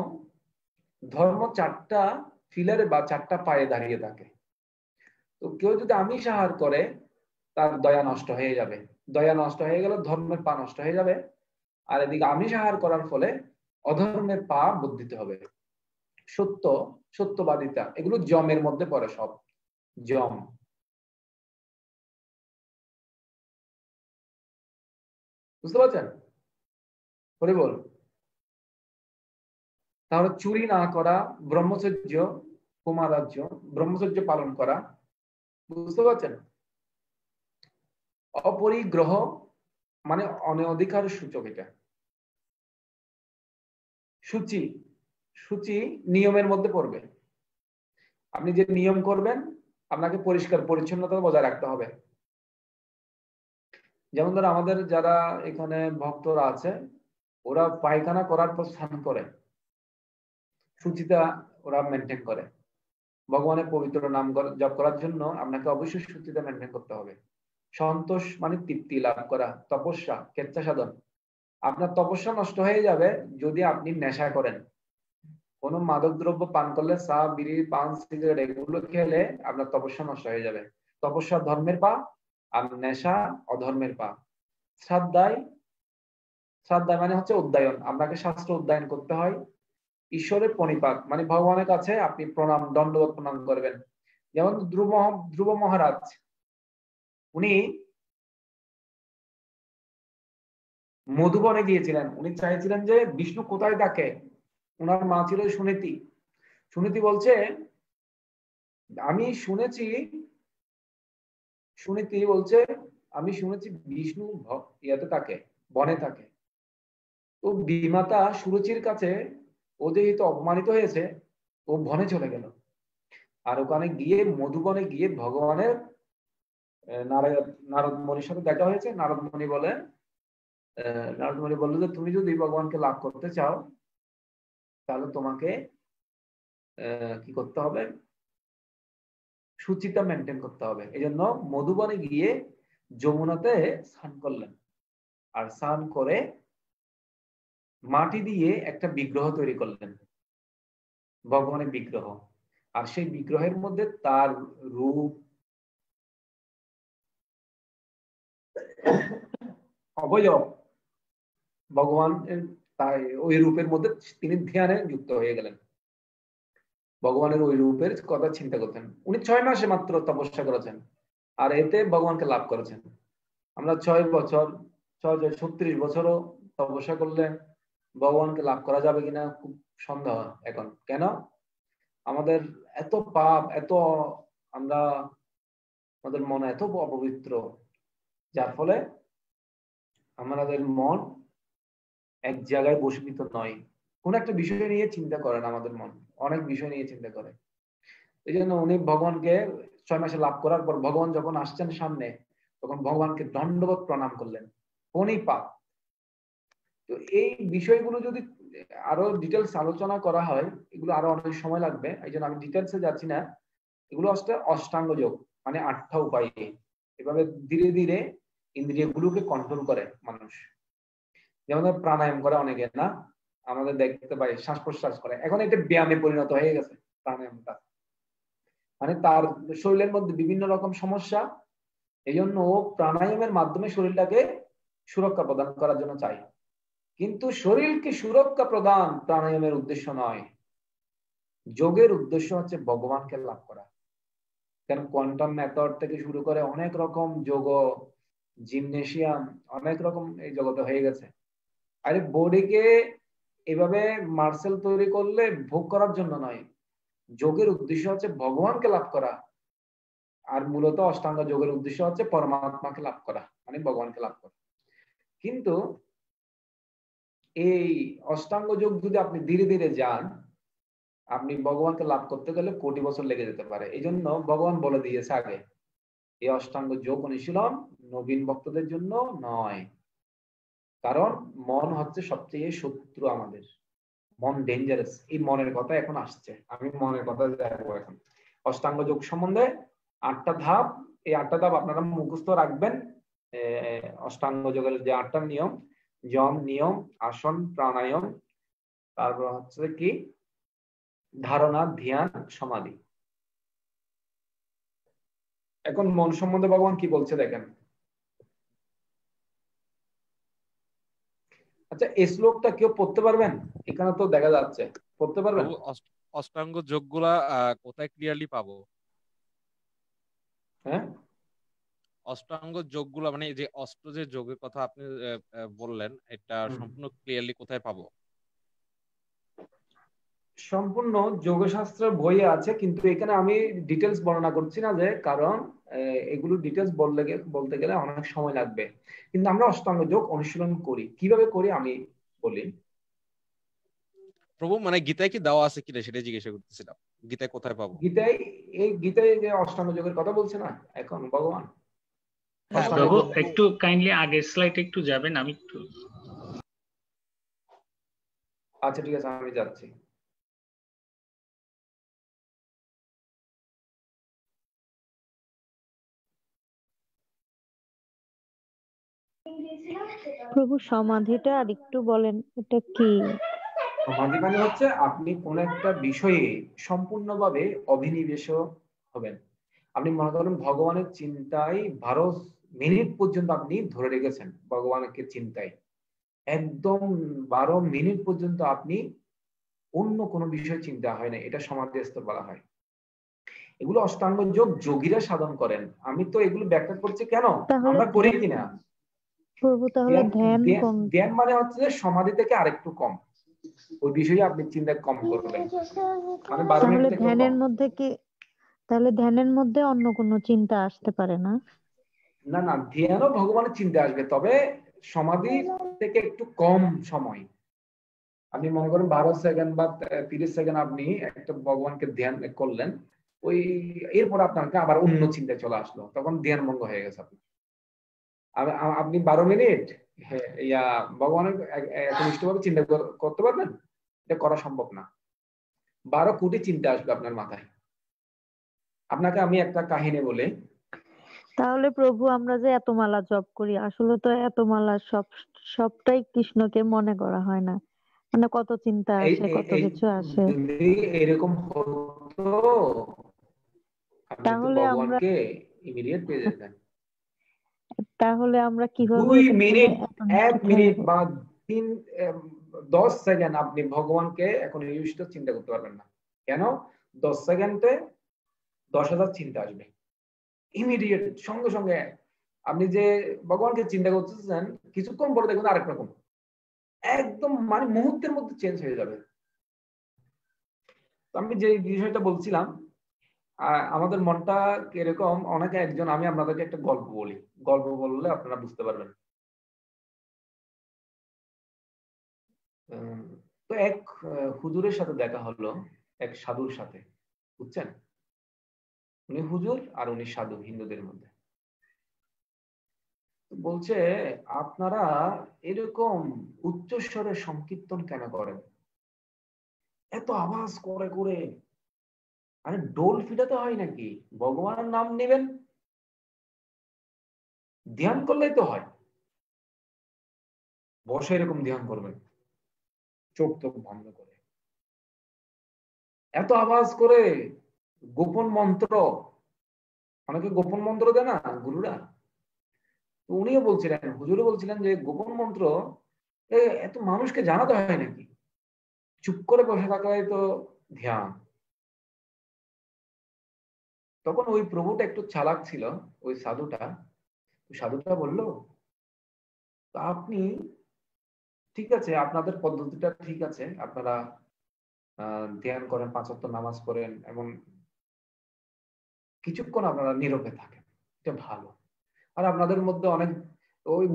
ধর্ম 4টা পিলারে বা 4টা পায়ে দাঁড়িয়ে থাকে। তো কেউ যদি আমিষ আহার করে, তার দয়া নষ্ট হয়ে যাবে। দয়া নষ্ট হয়ে গেলে ধর্মের পা নষ্ট হয়ে যাবে। আর এদিকে আমিষ আহার করার ফলে অধর্মের পা বর্ধিত হবে। সত্য, সত্যবাদিতা, এগুলো জমের মধ্যে পড়ে, সব জম। বুঝতে পারছেন? পরে বল। তাহলে চুরি না করা, ব্রহ্মচর্য, কুমারাজ্য, ব্রহ্মচর্য পালন করা। বুঝতে পারছেন? অপরিগ্রহ মানে অনধিকার সূচক। এটা সূচি, সূচি নিয়মের মধ্যে পড়বে। আপনি যে নিয়ম করবেন, আপনাকে পরিষ্কার পরিচ্ছন্নতা বজায় রাখতে হবে। যেমন ধর আমাদের যারা এখানে ভক্তরা আছে, ওরা পায়খানা করার পর স্নান করে, সূচিটা ওরা মেনটেন করে। ভগবানের পবিত্র নাম জপ করার জন্য আপনাকে অবশ্যই সূচিটা মেনটেন করতে হবে। সন্তোষ মানে তৃপ্তি লাভ করা, তপস্যা, কেচ্ছা সাধন। আপনার তপস্যা নষ্ট হয়ে যাবে যদি আপনি নেশা করেন। কোনো মাদক দ্রব্য পান করলে, চা, বিড়ি, পান, সিগারেট এগুলো খেলে আপনার তপস্যা নষ্ট হয়ে যাবে। তপস্যা ধর্মের পা, আর নেশা অধর্মের পা। শ্রাদ্ধায়, শ্রাদ্ধায় মানে হচ্ছে উদ্যায়ন, আপনাকে শাস্ত্র উদ্যায়ন করতে হয়। ঈশ্বরের প্রণিপাত মানে ভগবানের কাছে আপনি প্রণাম, দণ্ডবত প্রণাম করবেন। যেমন ধ্রুব মহারাজ, উনি মধুবনে গিয়েছিলেন। উনি চাইছিলেন যে বিষ্ণু কোথায় থাকে। ওনার মা ছিল সুনীতি। সুনীতি বলছে আমি শুনেছি বিষ্ণু ইয়াতে থাকে, বনে থাকে। তো বিমাতা সুরুচির কাছে ও যেহেতু অপমানিত হয়েছে, ও বনে চলে গেল। আর ওখানে গিয়ে মধুবনে গিয়ে ভগবানের নারদ মুনির সাথে দেখা হয়েছে। নারদ মুনি বললো যে তুমি যদি ভগবানকে লাভ করতে চাও তাহলে তোমাকে কি করতে হবে, সুচিতা মেনটেন করতে হবে। এই জন্য মধুবনে গিয়ে যমুনাতে স্নান করলেন। আর স্নান করে মাটি দিয়ে একটা বিগ্রহ তৈরি করলেন, ভগবানের বিগ্রহ। আর সেই বিগ্রহের মধ্যে তার রূপ, অবয়ব, ভগবান ওই রূপের মধ্যে তিনি ধ্যানে যুক্ত হয়ে গেলেন। ভগবানের ওই রূপের কথা চিন্তা করতেন। উনি 6 মাসে মাত্র তপস্যা করেছেন, আর এতে ভগবানকে লাভ করেছেন। আমরা 6 বছর 36 বছরও তপস্যা করলে ভগবানকে লাভ করা যাবে কিনা খুব সন্দেহ এখন। কেন? আমাদের এত পাপ, আমাদের মন এত অপবিত্র, যার ফলে আমাদের মন এক জায়গায় বসীভূত নয়। কোন একটা বিষয় নিয়ে চিন্তা করে না, আমাদের মন অনেক বিষয় নিয়ে চিন্তা করে। এই জন্য উনি ভগবানকে 6 মাসে লাভ করার পর ভগবান যখন আসছেন সামনে, তখন ভগবানকে দণ্ডবত প্রণাম করলেন। কোনই পাপ। তো এই বিষয়গুলো যদি আরো ডিটেলস আলোচনা করা হয়, এগুলো আরো অনেক সময় লাগবে, এই জন্য আমি ডিটেলসে যাচ্ছি না। এগুলো হচ্ছে অষ্টাঙ্গ যোগ, মানে 8টা উপায়। এভাবে ধীরে ধীরে ইন্দ্রিয়গুলোকে কন্ট্রোল করে মানুষ। যেমন প্রাণায়াম করে অনেকে, না আমাদের দেখতে পাই শ্বাস প্রশ্বাস করে, এখন এটা ব্যায়ামে পরিণত হয়ে গেছে প্রাণায়ামটা। মানে তার শরীরের মধ্যে বিভিন্ন রকম সমস্যা, এই জন্য ও প্রাণায়ামের মাধ্যমে শরীরটাকে সুরক্ষা প্রদান করার জন্য চাই। কিন্তু শরীরকে সুরক্ষা প্রদান প্রাণায়ামের উদ্দেশ্য নয়। যোগের উদ্দেশ্য হচ্ছে ভগবানকে লাভ করা। কেন কোয়ান্টাম মেথড থেকে শুরু করে অনেক রকম যোগ, জিমনেশিয়াম, অনেক রকম এই জগতে হয়ে গেছে। আরে বডিকে এভাবে মার্সেল তৈরি করলে ভোগ করার জন্য নয়। যোগের উদ্দেশ্য হচ্ছে ভগবানকে লাভ করা। আর মূলত অষ্টাঙ্গ যোগের উদ্দেশ্য হচ্ছে পরমাত্মাকে লাভ করা, মানে ভগবানকে লাভ করা। কিন্তু এই অষ্টাঙ্গ যোগ যদি আপনি ধীরে ধীরে যান, আপনি ভগবানকে লাভ করতে গেলে কোটি বছর লেগে যেতে পারে। এই জন্য ভগবান বলে দিয়েছে আগে, এই অষ্টাঙ্গ যোগ অনুশীলন নবীন ভক্তদের জন্য নয়। কারণ মন হচ্ছে সবচেয়ে শত্রু আমাদের। মন ডেঞ্জারাস। এই মনের কথা এখন আসছে, আমি মনের কথা দেখবো এখন। অষ্টাঙ্গ যোগ সম্বন্ধে 8টা ধাপ, এই 8টা ধাপ আপনারা মুখস্থ রাখবেন। অষ্টাঙ্গ যোগের যে 8টা নিয়ম, যম, নিয়ম, আসন, প্রাণায়াম, তারপর হচ্ছে কি ধারণা, ধ্যান, সমাধি। এখন মন সম্বন্ধে ভগবান কি বলছে দেখেন। আচ্ছা, এই শ্লোকটা কেউ পড়তে পারবেন? এখানে তো দেখা যাচ্ছে, পড়তে পারবেন? অষ্টাঙ্গ যোগগুলা কোথায় ক্লিয়ারলি পাবো? হ্যাঁ, অষ্টাঙ্গ যোগগুলা মানে যে যে যোগের কথা আপনি বললেন, এটা সম্পূর্ণ ক্লিয়ারলি কোথায় পাবো? সম্পূর্ণ যোগশাস্ত্রের বইয়ে আছে, কিন্তু এখানে আমি ডিটেলস বর্ণনা করছি না, যে কারণ এগুলো ডিটেলস বলতে গেলে অনেক সময় লাগবে। কিন্তু আমরা অষ্টাঙ্গ যোগ অনুশীলন করি। কিভাবে করি আমি বলি। প্রভু, মানে গীতায় কি দেওয়া আছে কিনা সেটা জিজ্ঞাসা করতেছিলাম। গীতায় কোথায় পাবো? গীতায় যে অষ্টাঙ্গ যোগের কথা বলছে না এখন ভগবান। প্রভু একটু কাইন্ডলি আগের স্লাইডে একটু যাবেন, আমি একটু। আচ্ছা ঠিক আছে, আমি যাচ্ছি। প্রভু সমাধিটা আর একটু বলেন, এটা কি? সমাধি মানে হচ্ছে আপনি কোন একটা বিষয়ে সম্পূর্ণভাবে অভিনিবেশ হবেন। আপনি মনে করেন ভগবানের চিন্তায় 12 মিনিট পর্যন্ত আপনি ধরে রেখেছেন, ভগবানকে চিন্তায় একদম 12 মিনিট পর্যন্ত আপনি অন্য কোনো বিষয় চিন্তা হয় না, এটা সমাধি স্তর বলা হয়। এগুলো অষ্টাঙ্গ যোগ যোগীরা সাধন করেন। আমি তো এগুলো ব্যাখ্যা করছি কেন, আমরা করি কিনা। প্রভু তাহলে ধ্যান কোন ধ্যান মানে হচ্ছে যে সমাধি থেকে আরেকটু কম, ওই বিষয়ে আপনি চিন্তা কম করবেন, মানে 12 মিনিট তাহলে থেকে ধ্যানের কম। মধ্যে কি তাহলে ধ্যানের মধ্যে অন্য কোনো চিন্তা আসতে পারে না? না না, ধ্যানও ভগবানের চিন্তা আসবে, তবে সমাধি থেকে একটু কম সময়। আপনি মনে করেন 12 সেকেন্ড বা 30 সেকেন্ড আপনি একটা ভগবানকে ধ্যান করলেন, ওই এরপর আপনাকে আবার অন্য চিন্তায় চলে আসলো, তখন ধ্যান ভঙ্গ হয়ে গেছে আপনার। আপনি 12 মিনিট ইয়া ভগবানের একনিষ্ঠভাবে চিন্তা করতে পারবেন? এটা করা সম্ভব না। 12 কোটি চিন্তা আসবে আপনার মাথায়। আপনাকে আমি একটা কাহিনী বলি। তাহলে প্রভু আমরা যে এত মালা জপ করি, আসলে তো এত মালা সবটাই কৃষ্ণকে মনে করা হয় না, মানে কত চিন্তা আসে, কত কিছু আসে। যদি এরকম হতো আপনি তো তাহলে আমরা ভগবানকে ইমিডিয়েট পেয়ে যেতেন। তাহলে আমরা কিভাবে 2 এটা থেকে মিনিট, একনিষ্ঠ 1 মিনিট থাকবো? বা 10 সেকেন্ড আপনি ভগবানকে এখন নির্দিষ্ট চিন্তা করতে পারবেন না। কেন? 10 সেকেন্ডে 10,000 চিন্তা আসবে ইমিডিয়েট, সঙ্গে সঙ্গে। আপনি যে ভগবানকে চিন্তা করতেছেন, কিছুক্ষণ পরে দেখবেন আরেক রকম, একদম মানে মুহূর্তের মধ্যে চেঞ্জ হয়ে যাবে। তো আমি যে বিষয়টা বলছিলাম, আমাদের মনটা কিরকম, অনেকে একজন, আমি আপনাদেরকে একটা গল্প বলি, গল্প বললে আপনারা বুঝতে পারবেন। তো এক হুজুরের সাথে দেখা হলো এক সাধুর সাথে, বুঝছেন? উনি হুজুর আর উনি সাধু, হিন্দুদের মধ্যে। বলছে, আপনারা এরকম উচ্চস্বরে সংকীর্তন কেন করেন, এত আওয়াজ করে করে? আরে ডোল ফিটাতে হয় নাকি? ভগবানের নাম নেবেন, ধ্যান করলেই তো হয়। বসে এরকম ধ্যান করবেন, চোখ চোখ বন্ধ করে। এত আওয়াজ করে গোপন মন্ত্র, অনেকে গোপন মন্ত্র দেয় না গুরুরা, তো উনিও বলছিলেন, হুজুরও বলছিলেন যে গোপন মন্ত্র এত মানুষকে জানাতে হয় নাকি? চুপ করে বসে থাকাই তো ধ্যান। তখন ওই প্রভুটা একটু চালাক ছিল, ওই সাধুটা। সাধুটা বলল, আপনি ঠিক আছে, আপনাদের পদ্ধতিটা ঠিক আছে, আপনারা ধ্যান করেন, 5 ওয়াক্ত নামাজ পড়েন, এমন কিছুক্ষণ আপনারা নীরবে থাকেন, এটা ভালো। আর আপনাদের মধ্যে অনেক, ওই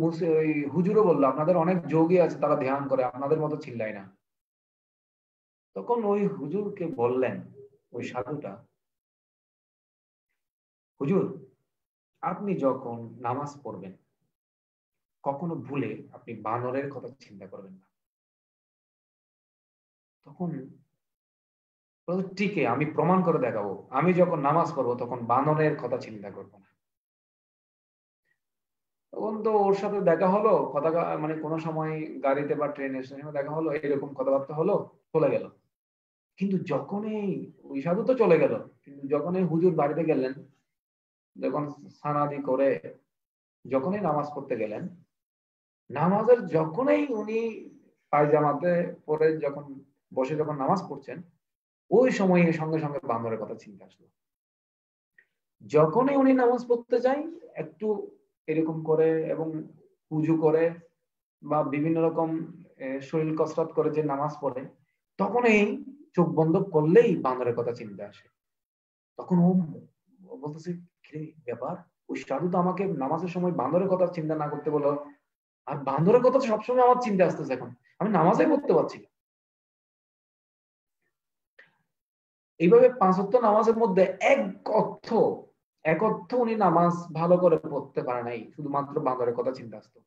হুজুরও বললো, আপনাদের অনেক যোগী আছে, তারা ধ্যান করে, আপনাদের মতো চিল্লায় না। তখন ওই হুজুরকে বললেন ওই সাধুটা, হুজুর, আপনি যখন নামাজ পড়বেন কখনো ভুলে আপনি বানরের কথা চিন্তা করবেন না। তখন ঠিক, আমি প্রমাণ করে দেখাবো, আমি যখন নামাজ পড়বো তখন বানরের কথা চিন্তা করবো না। তখন তো ওর সাথে দেখা হলো, কথা মানে কোনো সময় গাড়িতে বা ট্রেনে স্টেশনে দেখা হলো, এরকম কথাবার্তা হলো, চলে গেল। কিন্তু যখনই ওই সাধু তো চলে গেল, কিন্তু যখনই হুজুর বাড়িতে গেলেন, যখন সানাদি করে যখনই নামাজ পড়তে গেলেন, নামাজের যখনই উনি পায়জামাতে পরে যখন বসে যখন নামাজ পড়ছেন, ওই সময়ে সঙ্গে সঙ্গে বান্দরের কথা চিন্তা আসলো। যখনই উনি নামাজ পড়তে যায় একটু এরকম করে এবং উজু করে বা বিভিন্ন রকম শরীর কসরত করে যে নামাজ পড়ে, তখনই চোখ বন্ধ করলেই বান্দরের কথা চিন্তা আসে। তখন ও বলতেছে, কি ব্যাপার, ওই সাধু তো আমাকে নামাজের সময় বান্দরের কথা চিন্তা না করতে বলো, আর বান্দরের কথা সবসময় আমার চিন্তা আসতেছে, এখন আমি নামাজে পড়তে পারছি না। এইভাবে 5 ওয়াক্ত নামাজের মধ্যে এক অর্থ উনি নামাজ ভালো করে পড়তে পারে নাই, শুধুমাত্র বান্দরের কথা চিন্তা আসতো।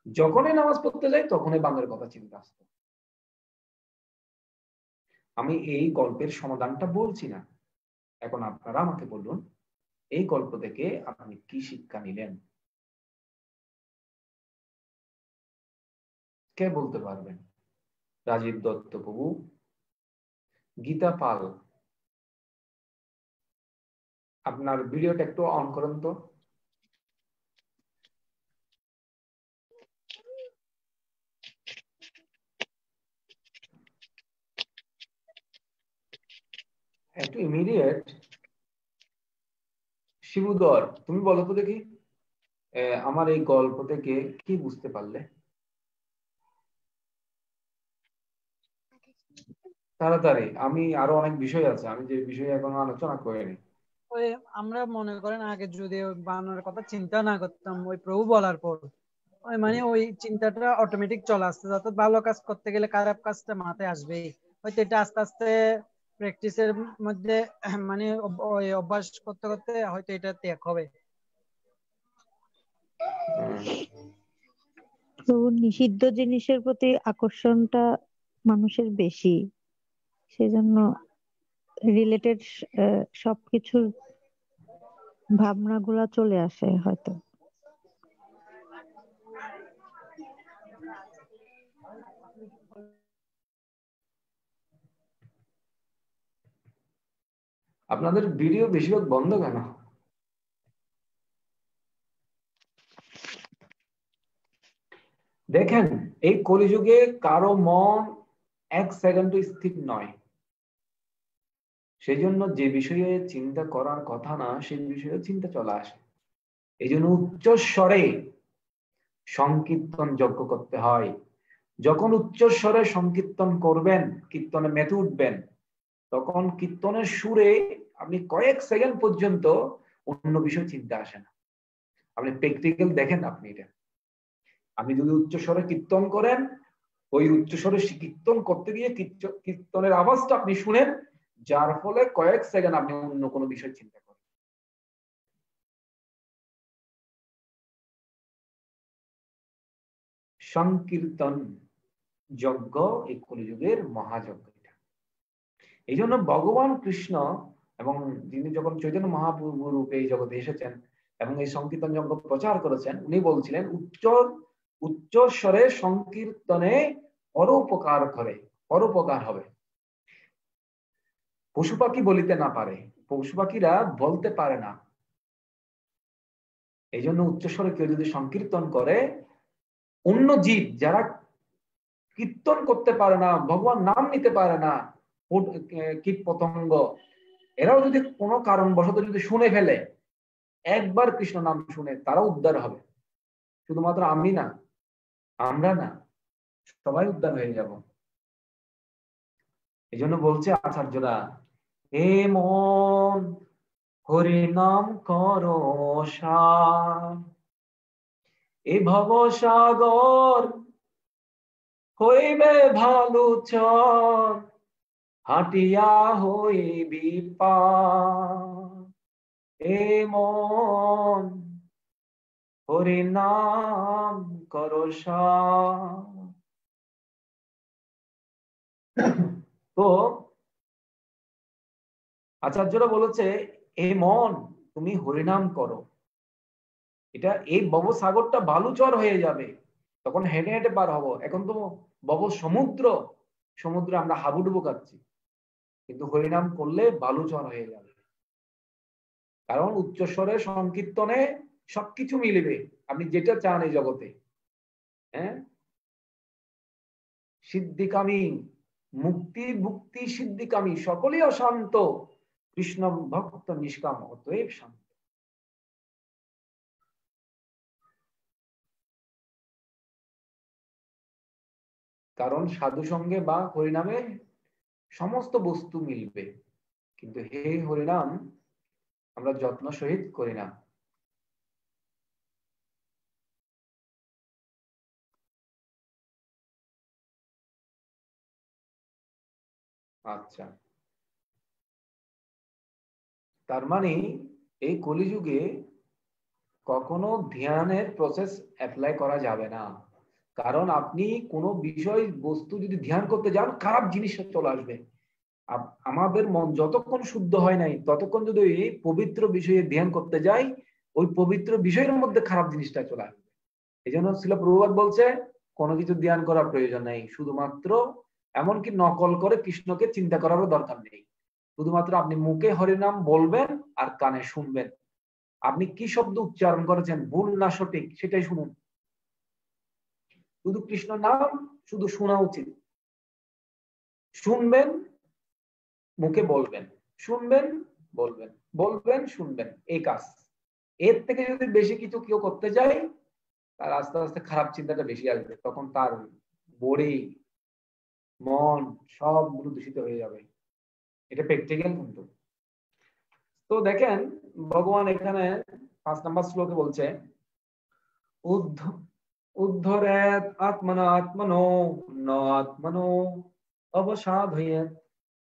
যখনই নামাজ পড়তে যাই তখনই বান্দরের কথা চিন্তা আসতো। আমি এই গল্পের সমাধানটা বলছি না, এখন আপনারা আমাকে বলুন, এই গল্প থেকে আপনি কি শিক্ষা নিলেন? কে বলতে পারবেন? রাজীব দত্ত প্রভু, গীতা পাল, আপনার ভিডিওটা একটু অন করেন তো। একটু ইমিডিয়েট। শিবুদর, তুমি বলো তো দেখি। আমার এই গল্প থেকে কি বুঝতে পারলে? তাড়াতাড়ি, আমি আরো অনেক বিষয় আছে, আমি যে বিষয়ে এখনো আলোচনা করিনি। ওই আমরা মনে করেন আগে যদি ওই বানানোর কথা চিন্তা না করতাম, ওই প্রভু বলার পর ওই মানে ওই চিন্তাটা অটোমেটিক চলে আসছে, অর্থাৎ ভালো কাজ করতে গেলে খারাপ কাজটা মাথায় আসবেই। হয়তো এটা আস্তে আস্তে প্র্যাকটিসের মধ্যে মানে ওই অভ্যাস করতে করতে হয়তো এটা ত্যাগ হবে। তো নিষিদ্ধ জিনিসের প্রতি আকর্ষণটা মানুষের বেশি, সেজন্য রিলেটেড সবকিছুর ভাবনাগুলা চলে আসে হয়তো। আপনাদের ভিডিও বেশিরভাগ বন্ধ কেন? দেখেন, এই কলিযুগে কারো মন এক সেকেন্ড স্থির নয়। সেই জন্য যে বিষয়ে চিন্তা করার কথা না, সেই বিষয়ে চিন্তা চলে আসে। এই জন্য উচ্চ স্বরে সংকীর্তন যজ্ঞ করতে হয়। যখন উচ্চ স্বরে সংকীর্তন করবেন, কীর্তনে মেতে উঠবেন, তখন কীর্তনের সুরে আপনি কয়েক সেকেন্ড পর্যন্ত অন্য বিষয় চিন্তা আসে না। আপনি প্র্যাকটিক্যাল দেখেন, আপনি এটা আপনি যদি উচ্চ স্বরে কীর্তন করেন, ওই উচ্চ স্বরে কীর্তন করতে গিয়ে কীর্তনের আওয়াজটা আপনি শুনেন, যার ফলে কয়েক সেকেন্ড আপনি অন্য কোনো বিষয় চিন্তা করেন। সংকীর্তন যজ্ঞ এই কলিযুগের মহাযজ্ঞ। এই জন্য ভগবান কৃষ্ণ এবং যিনি যখন চৈতন্য মহাপ্রভু রূপে এই জগতে এসেছেন এবং এই সংকীর্তন যজ্ঞ প্রচার করেছেন, উনি বলছিলেন উচ্চ স্বরে সংকীর্তনে পরোপকার করে, পরোপকার হবে। পশু পাখি বলিতে না পারে, পশু পাখিরা বলতে পারে না। এই জন্য উচ্চস্বরে কেউ যদি সংকীর্তন করে, অন্য জীব যারা কীর্তন করতে পারে না, ভগবান নাম নিতে পারে না, কীট পতঙ্গ, এরাও যদি কোনো কারণবশত যদি শুনে ফেলে, একবার কৃষ্ণ নাম শুনে তারা উদ্ধার হবে। শুধুমাত্র আমি না, আমরা না, সবাই উদ্ধার হয়ে যাব। এই জন্য বলছে আচার্যরা, হে মন হরি নাম করো সার, এ ভবসাগর হইবে ভালো চর, হাটিয়া হইবি পার। এ মন হরি নাম করো সার। তো আচার্যরা বলেছে, এ মন তুমি হরিনাম করো, এটা এই ভবসাগরটা বালুচর হয়ে যাবে, তখন হেঁটে হেঁটে পার হবো। এখন তো ভব সমুদ্রে আমরা হাবুডুবু খাচ্ছি, কিন্তু হরিনাম করলে বালুচর হয়ে যাবে। কারণ উচ্চস্বরে সংকীর্তনে সবকিছু মিলবে, আপনি যেটা চান এই জগতে। হ্যাঁ, সিদ্ধিকামী, মুক্তি ভুক্তি সিদ্ধিকামী সকলেই অশান্ত, কৃষ্ণ ভক্ত নিষ্কাম অতএব শান্ত। কারণ সাধু সঙ্গে বা হরিনামে সমস্ত বস্তু মিলবে, কিন্তু হে হরিনাম আমরা যত্ন সহিত করি না। আচ্ছা, তার মানে এই কলিযুগে কখনো ধ্যানের প্রসেস অ্যাপ্লাই করা যাবে না। কারণ আপনি কোনো বিষয় বস্তু যদি ধ্যান করতে যান, খারাপ জিনিস চলে আসবে। আমাদের মন যতক্ষণ শুদ্ধ হয় নাই, ততক্ষণ যদি পবিত্র বিষয়ে ধ্যান করতে যাই, ওই পবিত্র বিষয়ের মধ্যে খারাপ জিনিসটা চলে আসবে। এই জন্য শ্রীল প্রভুপাদ বলছে, কোনো কিছু ধ্যান করার প্রয়োজন নেই, শুধুমাত্র এমনকি নকল করে কৃষ্ণকে চিন্তা করারও দরকার নেই। শুধুমাত্র আপনি মুখে হরিনাম বলবেন আর কানে শুনবেন। আপনি কি শব্দ উচ্চারণ করেছেন, ভুল না সঠিক, সেটাই শুনুন। শুধু কৃষ্ণ নাম শুধু শোনা উচিত। শুনবেন, মুখে বলবেন, শুনবেন, বলবেন, বলবেন, শুনবেন, এই কাজ। এর থেকে যদি বেশি কিছু কেউ করতে যায়, তার আস্তে আস্তে খারাপ চিন্তাটা বেশি আসবে, তখন তার বডি, মন সবগুলো দূষিত হয়ে যাবে। এটা প্র্যাকটিক্যাল কিন্তু। তো দেখেন ভগবান এখানে 5 নম্বর শ্লোকে বলছে, উদ্ধরেত আত্মনা আত্মনো ন আত্মনো অবসাদয়েত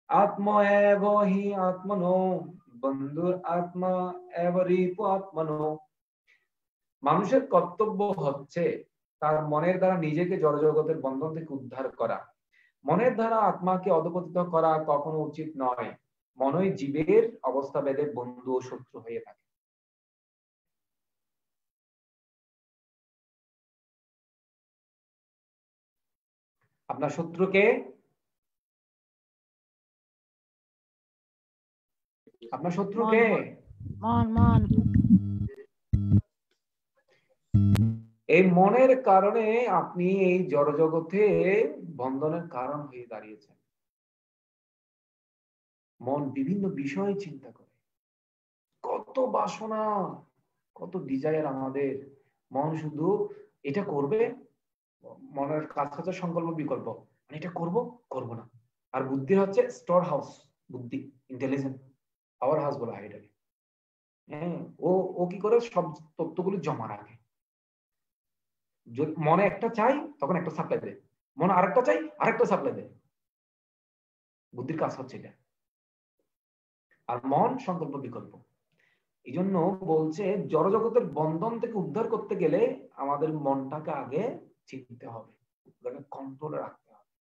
আত্মা এব হি আত্মনো বন্ধুর আত্মা এব রিপু আত্মনো। মানুষের কর্তব্য হচ্ছে তার মনের দ্বারা নিজেকে জড়জগতের বন্ধন থেকে উদ্ধার করা। মনের দ্বারা আত্মাকে অধঃপতিত করা কখনো উচিত নয়। মনই জীবের অবস্থা ভেদে বন্ধু ও শত্রু হয়ে থাকে। আপনার শত্রুকে, আপনার শত্রুকে মন এই মনের কারণে আপনি এই জড়জগতে বন্ধনের কারণ হয়ে দাঁড়িয়েছেন। মন বিভিন্ন বিষয়ে চিন্তা করে, কত বাসনা, কত ডিজায়ার আমাদের। মন শুধু এটা করবে, মনের কাজ হচ্ছে সংকল্প বিকল্প, মানে এটা করব করব না। আর বুদ্ধি হচ্ছে স্টোর হাউস, বুদ্ধি ইন্টেলিজেন্ট পাওয়ার হাউস বলা হয় এটাকে। হ্যাঁ, ও কি করে সব তথ্যগুলো জমা রাখে। মনে একটা চাই তখন একটা সাপ্লাই দেয়, মনে আরেকটা চাই আরেকটা সাপ্লাই দেয়। বুদ্ধির কাজ হচ্ছে এটা। আর মন সংকল্প বিকল্প। এই জন্য বলছে জড়জগতের বন্ধন থেকে উদ্ধার করতে গেলে আমাদের মনটাকে আগে চিনতে হবে, কন্ট্রোলে রাখতে হবে।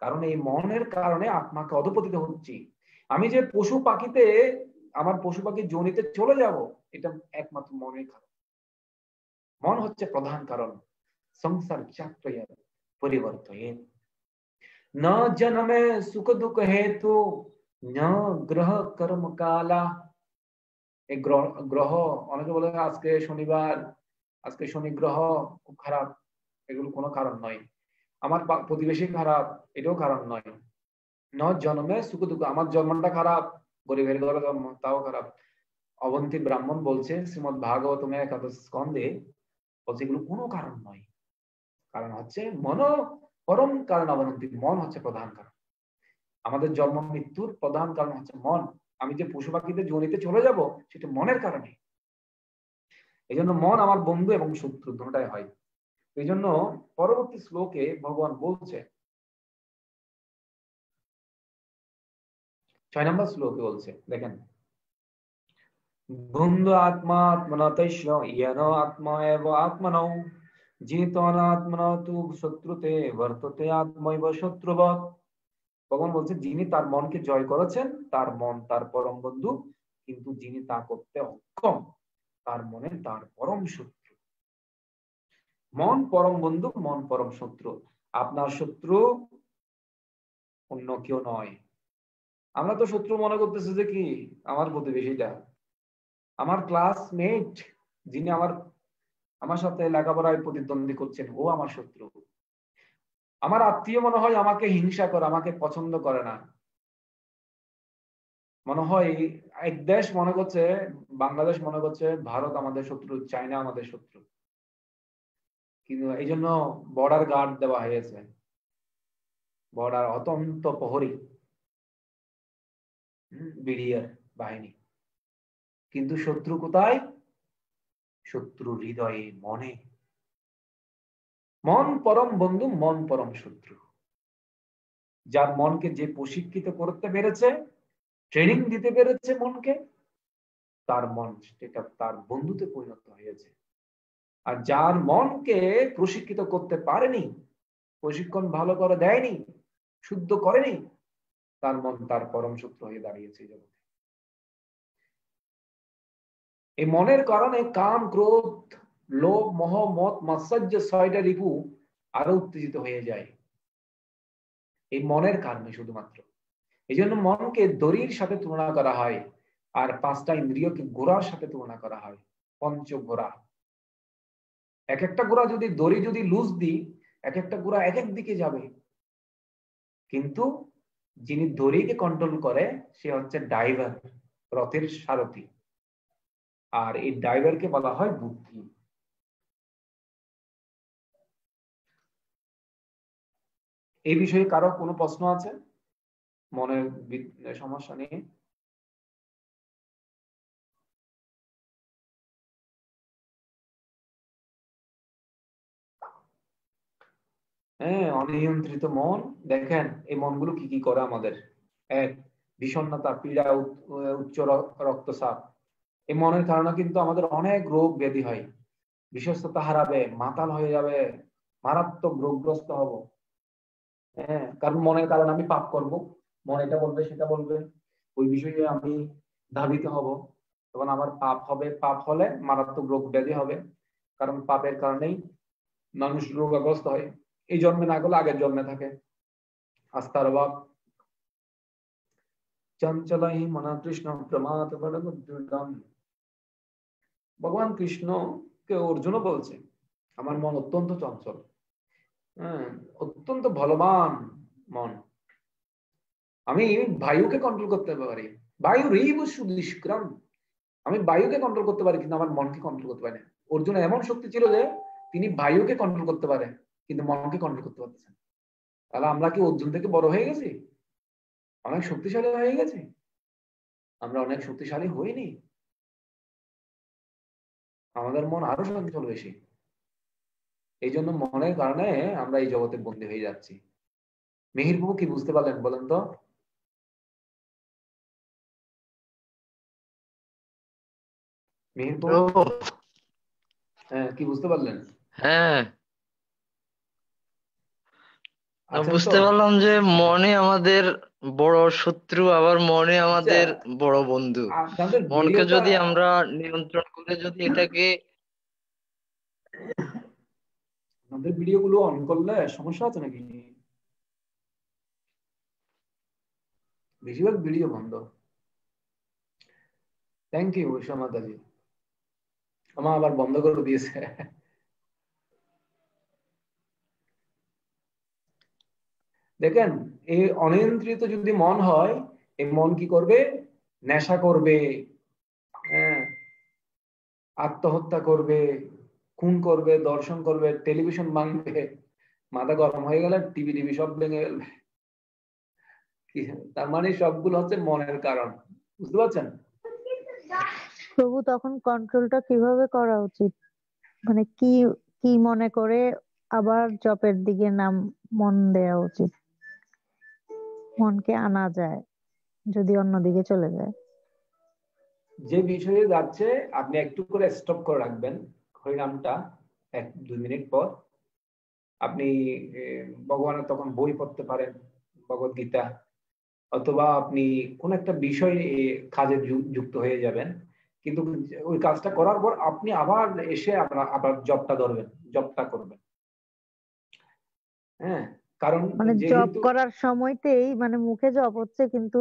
কারণ এই মনের কারণে আত্মাকে অধঃপতিত হচ্ছি। আমি যে পশু পাখিতে, আমার পশু পাখির যোনিতে চলে যাব, এটা একমাত্র মনের কারণ। মন হচ্ছে প্রধান কারণ। সংসার চক্র পরিবর্তন ন জন্মে সুখ দুঃখ হেতু ন গ্রহ কর্ম কালা। এই গ্রহ, অনেকে বলে আজকে শনিবার, আজকে শনি গ্রহ খুব খারাপ, এগুলো কোনো কারণ নয়। আমার প্রতিবেশী খারাপ, এটাও কারণ নয়। ন জন্মে সুখ দুঃখ, আমার জন্মটা খারাপ, গরিবের ঘরে জন্ম, তাও খারাপ। অবন্তী ব্রাহ্মণ বলছে শ্রীমদ ভাগবতমে একাদশ স্কন্ধে, বলছে এগুলো কোনো কারণ নয়। কারণ হচ্ছে মন পরম কারণ অবনতি। মন হচ্ছে প্রধান কারণ। আমাদের জন্ম মৃত্যুর প্রধান কারণ হচ্ছে মন। আমি যে পশু পাখিতে যোনিতে চলে যাব, সেটা মনের কারণে। এই জন্য মন আমার বন্ধু এবং শত্রু দুটাই হয়। এই জন্য পরবর্তী শ্লোকে ভগবান বলছে, 6 নম্বর শ্লোকে বলছে, দেখেন, বন্ধু আত্মা আত্মনতৈষ্য ইয়ন আত্মা এব আত্মনৌ জিতনাত্মনা তু শত্রুতে বর্ততে আত্মৈব শত্রুবৎ। ভগবান বলছে যিনি তার মনকে জয় করেছেন তার মন তার পরম বন্ধু, কিন্তু যিনি তা করতে অক্ষম তার মনে তার পরম শত্রু। মন পরম বন্ধু, মন পরম শত্রু। আপনার শত্রু অন্য কেউ নয়। আমরা তো শত্রু মনে করতেছি যে কি আমার প্রতিবেশীটা, আমার ক্লাসমেট, যিনি আমার সাথে লেখাপড়ায় প্রতিদ্বন্দ্বী করছেন, ও আমার শত্রু। আমার আত্মীয় মনে হয় আমাকে হিংসা করে, আমাকে পছন্দ করে না। মনে হয় এক দেশ মনে করছে, বাংলাদেশ মনে করছে ভারত আমাদের শত্রু, চায়না আমাদের শত্রু। কিন্তু এই জন্য বর্ডার গার্ড দেওয়া হয়েছে, বর্ডার অত্যন্ত প্রহরী, বিডিআর বাহিনী। কিন্তু শত্রু কোথায়? শত্রু হৃদয়ে, মনে। মন পরম বন্ধু, মন পরম শত্রু। যার মনকে যে প্রশিক্ষিত করতে পেরেছে, ট্রেনিং দিতে পেরেছে মনকে, তার মন সেটা তার বন্ধুতে পরিণত হয়েছে। আর যার মনকে প্রশিক্ষিত করতে পারেনি, প্রশিক্ষণ ভালো করে দেয়নি, শুদ্ধ করেনি, তার মন তার পরম শত্রু হয়ে দাঁড়িয়েছে জগতে। এই মনের কারণে কাম, ক্রোধ, লোভ, মোহ, মদ, মাৎসর্য 6টা রিপু আরো উত্তেজিত হয়ে যায় এই মনের কারণে শুধুমাত্র। এই জন্য মনকে দড়ির সাথে তুলনা করা হয়, আর 5টা ইন্দ্রিয়কে ঘোড়ার সাথে তুলনা করা হয়, পঞ্চ ঘোড়া। এক একটা ঘোড়া যদি দড়ি যদি লুজ দিই, এক একটা ঘোড়া এক এক দিকে যাবে। কিন্তু যিনি দড়িকে কন্ট্রোল করে সে হচ্ছে ড্রাইভার, রথের সারথি। আর এই ড্রাইভারকে বলা হয় বুদ্ধি। এই বিষয়ে কারো কোনো প্রশ্ন আছে মনের সমস্যা নিয়ে? হ্যাঁ, অনিয়ন্ত্রিত মন, দেখেন এই মনগুলো কি কি করে আমাদের। এক, বিষণ্ণতা, পীড়া, উচ্চ রক্তচাপ। এই মনের কারণে কিন্তু আমাদের অনেক রোগ ব্যাধি হয়। বিশ্বস্ততা হারাবে, মাতাল হয়ে যাবে, মারাত্মক রোগগ্রস্ত হব। হ্যাঁ, কারণ মনের কারণে আমি পাপ করব, মন এটা বলবে সেটা বলবে, ওই বিষয়ে আমি ধাবিত হব, তখন আমার পাপ হবে। পাপ হলে মারাত্মক রোগ ব্যাধি হবে, কারণ পাপের কারণেই মানুষ রোগগ্রস্ত হয়। এই জন্মে না গেলে আগের জন্মে থাকে। আস্থার অভাব। চঞ্চলাই মনা কৃষ্ণ প্রমাদ বলম। ভগবান কৃষ্ণকে অর্জুনও বলছে আমার মন অত্যন্ত চঞ্চল, হ্যাঁ, অত্যন্ত বলবান মন। আমি বায়ুকে কন্ট্রোল করতে পারি, বায়ু রেইব সুদুষ্করম, আমি বায়ুকে কন্ট্রোল করতে পারি কিন্তু আমার মনকে কন্ট্রোল করতে পারি না। অর্জুন এমন শক্তি ছিল যে তিনি বায়ুকে কন্ট্রোল করতে পারে কিন্তু মনকে কন্ট্রোল করতে পারতেছেন। তাহলে আমরা কি অর্জুন থেকে বড় হয়ে গেছি, অনেক শক্তিশালী হয়ে গেছি? আমরা অনেক শক্তিশালী হইনি, আমাদের মন আরো চঞ্চল বেশি। এই জন্য মনের কারণে আমরা এই জগতে বন্দী হয়ে যাচ্ছি। মিহির বাবু কি বুঝতে পারলেন বলেন তো? মিহির বাবু, হ্যাঁ, কি বুঝতে পারলেন? হ্যাঁ, আছেন বুঝতে তো? পারলাম যে মনে আমাদের বড় শত্রু, আবার মনে আচ্ছা, আমাদের বড় বন্ধু। আপনাদের মনকে ভিডিওটা, যদি আমরা নিয়ন্ত্রণ করে যদি এটাকে আপনাদের ভিডিও গুলো অন করলে সমস্যা আছে নাকি? বেশিরভাগ ভিডিও বন্ধ। থ্যাংক ইউ সমাদাজি, আমার আবার বন্ধ করে দিয়েছে। দেখেন, এই অনিয়ন্ত্রিত যদি মন হয়, এই মন কি করবে? নেশা করবে, হ্যাঁ, আত্মহত্যা করবে, খুন করবে, দর্শন করবে, টেলিভিশন ভাঙবে, মাথা গরম হয়ে গেলে টিভি সব ভেঙে ফেলবে। তার মানে সবগুলো হচ্ছে মনের কারণ, বুঝতে পারছেন? প্রভু, তখন কন্ট্রোলটা কিভাবে করা উচিত? মানে কি কি মনে করে আবার জপের দিকে মন দেওয়া উচিত, মনকে আনা যায় যদি অন্যদিকে চলে যায়? যে বিষয়ে যাচ্ছে আপনি একটু করে স্টপ করে রাখবেন হরিনামটা, 1-2 মিনিট পর আপনি ভগবানের তখন বই পড়তে পারেন, ভগবত গীতা, অথবা আপনি কোন একটা বিষয় কাজে যুক্ত হয়ে যাবেন। কিন্তু ওই কাজটা করার পর আপনি আবার এসে আবার জবটা ধরবেন, জবটা করবেন। হ্যাঁ, কারণ মানে জব যেহেতু করার সময়তেই মানে মুখে জব হচ্ছে কিন্তু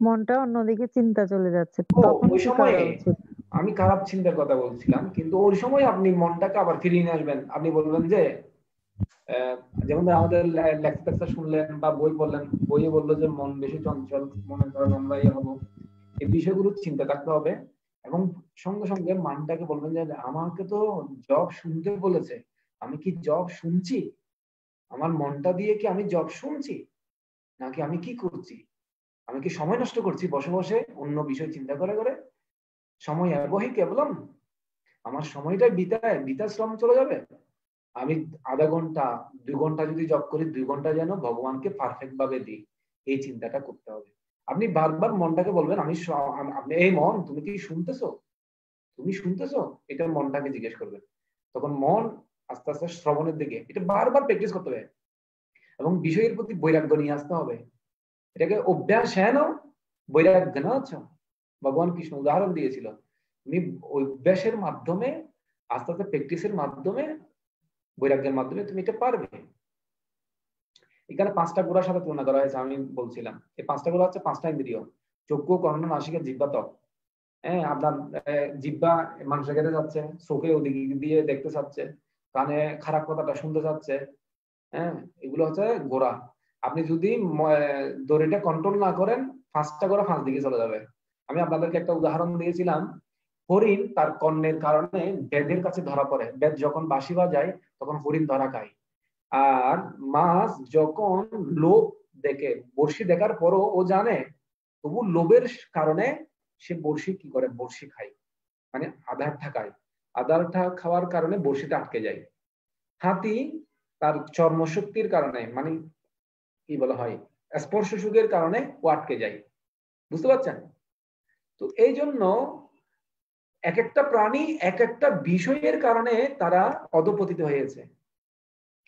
মনটা অন্যদিকে চিন্তা চলে যাচ্ছে, তখন ওই কি সময়ে করা উচিত? আমি খারাপ চিন্তার কথা বলছিলাম, কিন্তু ওই সময় আপনি মনটাকে আবার ফিরিয়ে নিয়ে আসবেন। আপনি বলবেন যে যেমন আমাদের লেকচার শুনলেন বা বই পড়লেন, বইয়ে বললো যে মন বেশি চঞ্চল, মনে করেন আমরা ইয়ে হবো, এই বিষয়গুলো চিন্তা থাকতে হবে। এবং সঙ্গে সঙ্গে মানটাকে বলবেন যে আমাকে তো জব শুনতে বলেছে, আমি কি জব শুনছি? আমার মনটা দিয়ে কি আমি জব শুনছি, নাকি আমি কি করছি? আমি কি সময় নষ্ট করছি বসে বসে অন্য বিষয় চিন্তা করে করে? সময় বহি কেবলম, আমার সময়টা বিতা শ্রম চলে যাবে। আমি আধা ঘন্টা 2 ঘন্টা যদি জব করি, 2 ঘন্টা যেন ভগবানকে পারফেক্ট ভাবে দিই, এই চিন্তাটা করতে হবে। আপনি বারবার মনটাকে বলবেন আপনি এই মন তুমি কি শুনতেছো, তুমি শুনতেছো, এটা মনটাকে জিজ্ঞেস করবেন। তখন মন আস্তে আস্তে শ্রবণের দিকে, এটা বারবার প্র্যাকটিস করতে হবে এবং বিষয়ের প্রতি বৈরাগ্য নিয়ে আসতে হবে। এটাকে অভ্যাস হেন বৈরাগ্য না। আচ্ছা, ভগবান কৃষ্ণ উদাহরণ দিয়েছিল, তুমি অভ্যাসের মাধ্যমে, আস্তে আস্তে প্র্যাকটিসের মাধ্যমে, বৈরাগ্যের মাধ্যমে তুমি এটা পারবে। এখানে 5টা গুণার সাথে তুলনা করা হয়েছে। আমি বলছিলাম এই 5টা গুণ হচ্ছে 5টা ইন্দ্রিয়, চক্ষু, কর্ণ, নাসিকা, জিহ্বা, ত্বক। হ্যাঁ, আপনার জিহ্বা মাংস খেতে যাচ্ছে, চোখে ওদিকে দিয়ে দেখতে চাচ্ছে, কানে খারাপ কথাটা শুনতে চাচ্ছে। হ্যাঁ, এগুলো হচ্ছে গোড়া। আপনি যদি দড়িটা কন্ট্রোল না করেন, 5টা গোড়া 5 দিকে চলে যাবে। আমি আপনাদেরকে একটা উদাহরণ দিয়েছিলাম, হরিণ তার কর্ণের কারণে বেদের কাছে ধরা পড়ে। বেদ যখন বাঁশি বাজায় তখন হরিণ ধরা খায়। আর মাছ যখন লোভ দেখে, বড়শি দেখার পরও ও জানে, তবু লোভের কারণে সে বড়শি কি করে, বড়শি খায়, মানে আধার থাকায়, আধারটা খাওয়ার কারণে বড়শিটা আটকে যায়। হাতি তার চর্মশক্তির কারণে, মানে কি বলা হয়, স্পর্শ সুখের কারণে ও আটকে যায়। বুঝতে পারছেন? তো এই জন্য এক একটা প্রাণী এক একটা বিষয়ের কারণে তারা অধপতিত হয়েছে।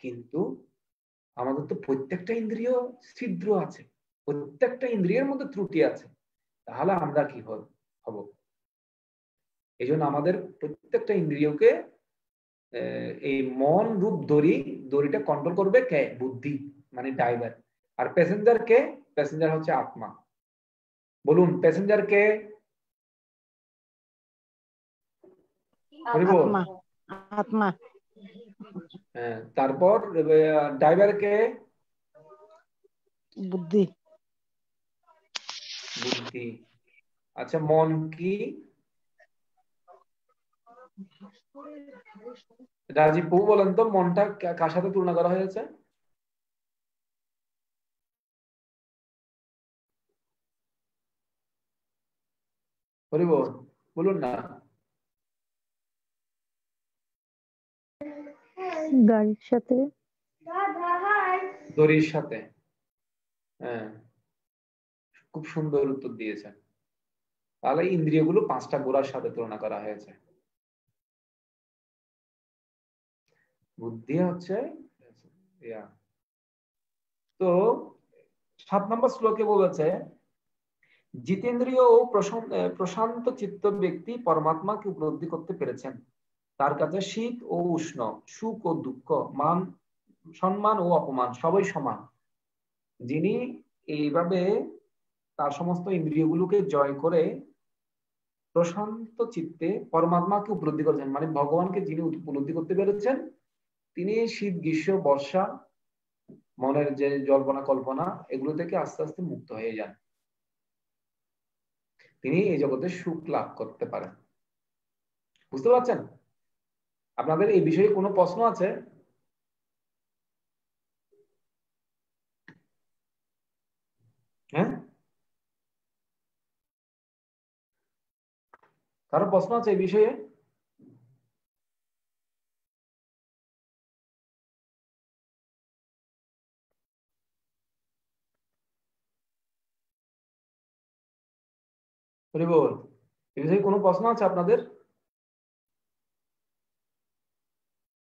কিন্তু আমাদের তো প্রত্যেকটা ইন্দ্রিয় ছিদ্র আছে, প্রত্যেকটা ইন্দ্রিয়ের মধ্যে ত্রুটি আছে, তাহলে আমরা কি হব? এই জন্য আমাদের প্রত্যেকটা ইন্দ্রিয়কে এই মন রূপ দড়িটা কন্ট্রোল করবে কে? বুদ্ধি, মানে ড্রাইভার। আর প্যাসেঞ্জার কে? প্যাসেঞ্জার হচ্ছে আত্মা। বলুন, প্যাসেঞ্জার কে? আত্মা। আত্মা। হ্যাঁ, তারপর ড্রাইভার কে? বুদ্ধি। বুদ্ধি। আচ্ছা, মন কি? রাজীব বাবু বলেন তো, মনটা কার সাথে তুলনা করা হয়েছে? হরিবল বলুন না। গাড়ির সাথে, দড়ির সাথে। হ্যাঁ, খুব সুন্দর উত্তর দিয়েছেন। তাহলে ইন্দ্রিয়গুলো 5টা ঘোড়ার সাথে তুলনা করা হয়েছে। বুদ্ধি হচ্ছে তো 7 নম্বর শ্লোকে বলেছে, জিতেন্দ্রীয় ও প্রশান্ত চিত্ত ব্যক্তি পরমাত্মাকে উপলব্ধি করতে পেরেছেন। তার কাছে শীত ও উষ্ণ, সুখ ও দুঃখ, মান সম্মান ও অপমান সবই সমান। যিনি এইভাবে তার সমস্ত ইন্দ্রিয়গুলোকে জয় করে প্রশান্ত চিত্তে পরমাত্মাকে উপলব্ধি করেছেন, মানে ভগবানকে যিনি উপলব্ধি করতে পেরেছেন, তিনি শীত, গ্রীষ্ম, বর্ষা, মনের যে জল্পনা কল্পনা, এগুলো থেকে আস্তে আস্তে মুক্ত হয়ে যান। তিনি এই জগতে সুখ লাভ করতে পারেন। বুঝতে পারছেন? আপনাদের এই বিষয়ে কোনো প্রশ্ন আছে? হ্যাঁ, কারো প্রশ্ন আছে এই বিষয়ে? হরিবল, এই বিষয়ে কোনো প্রশ্ন আছে আপনাদের?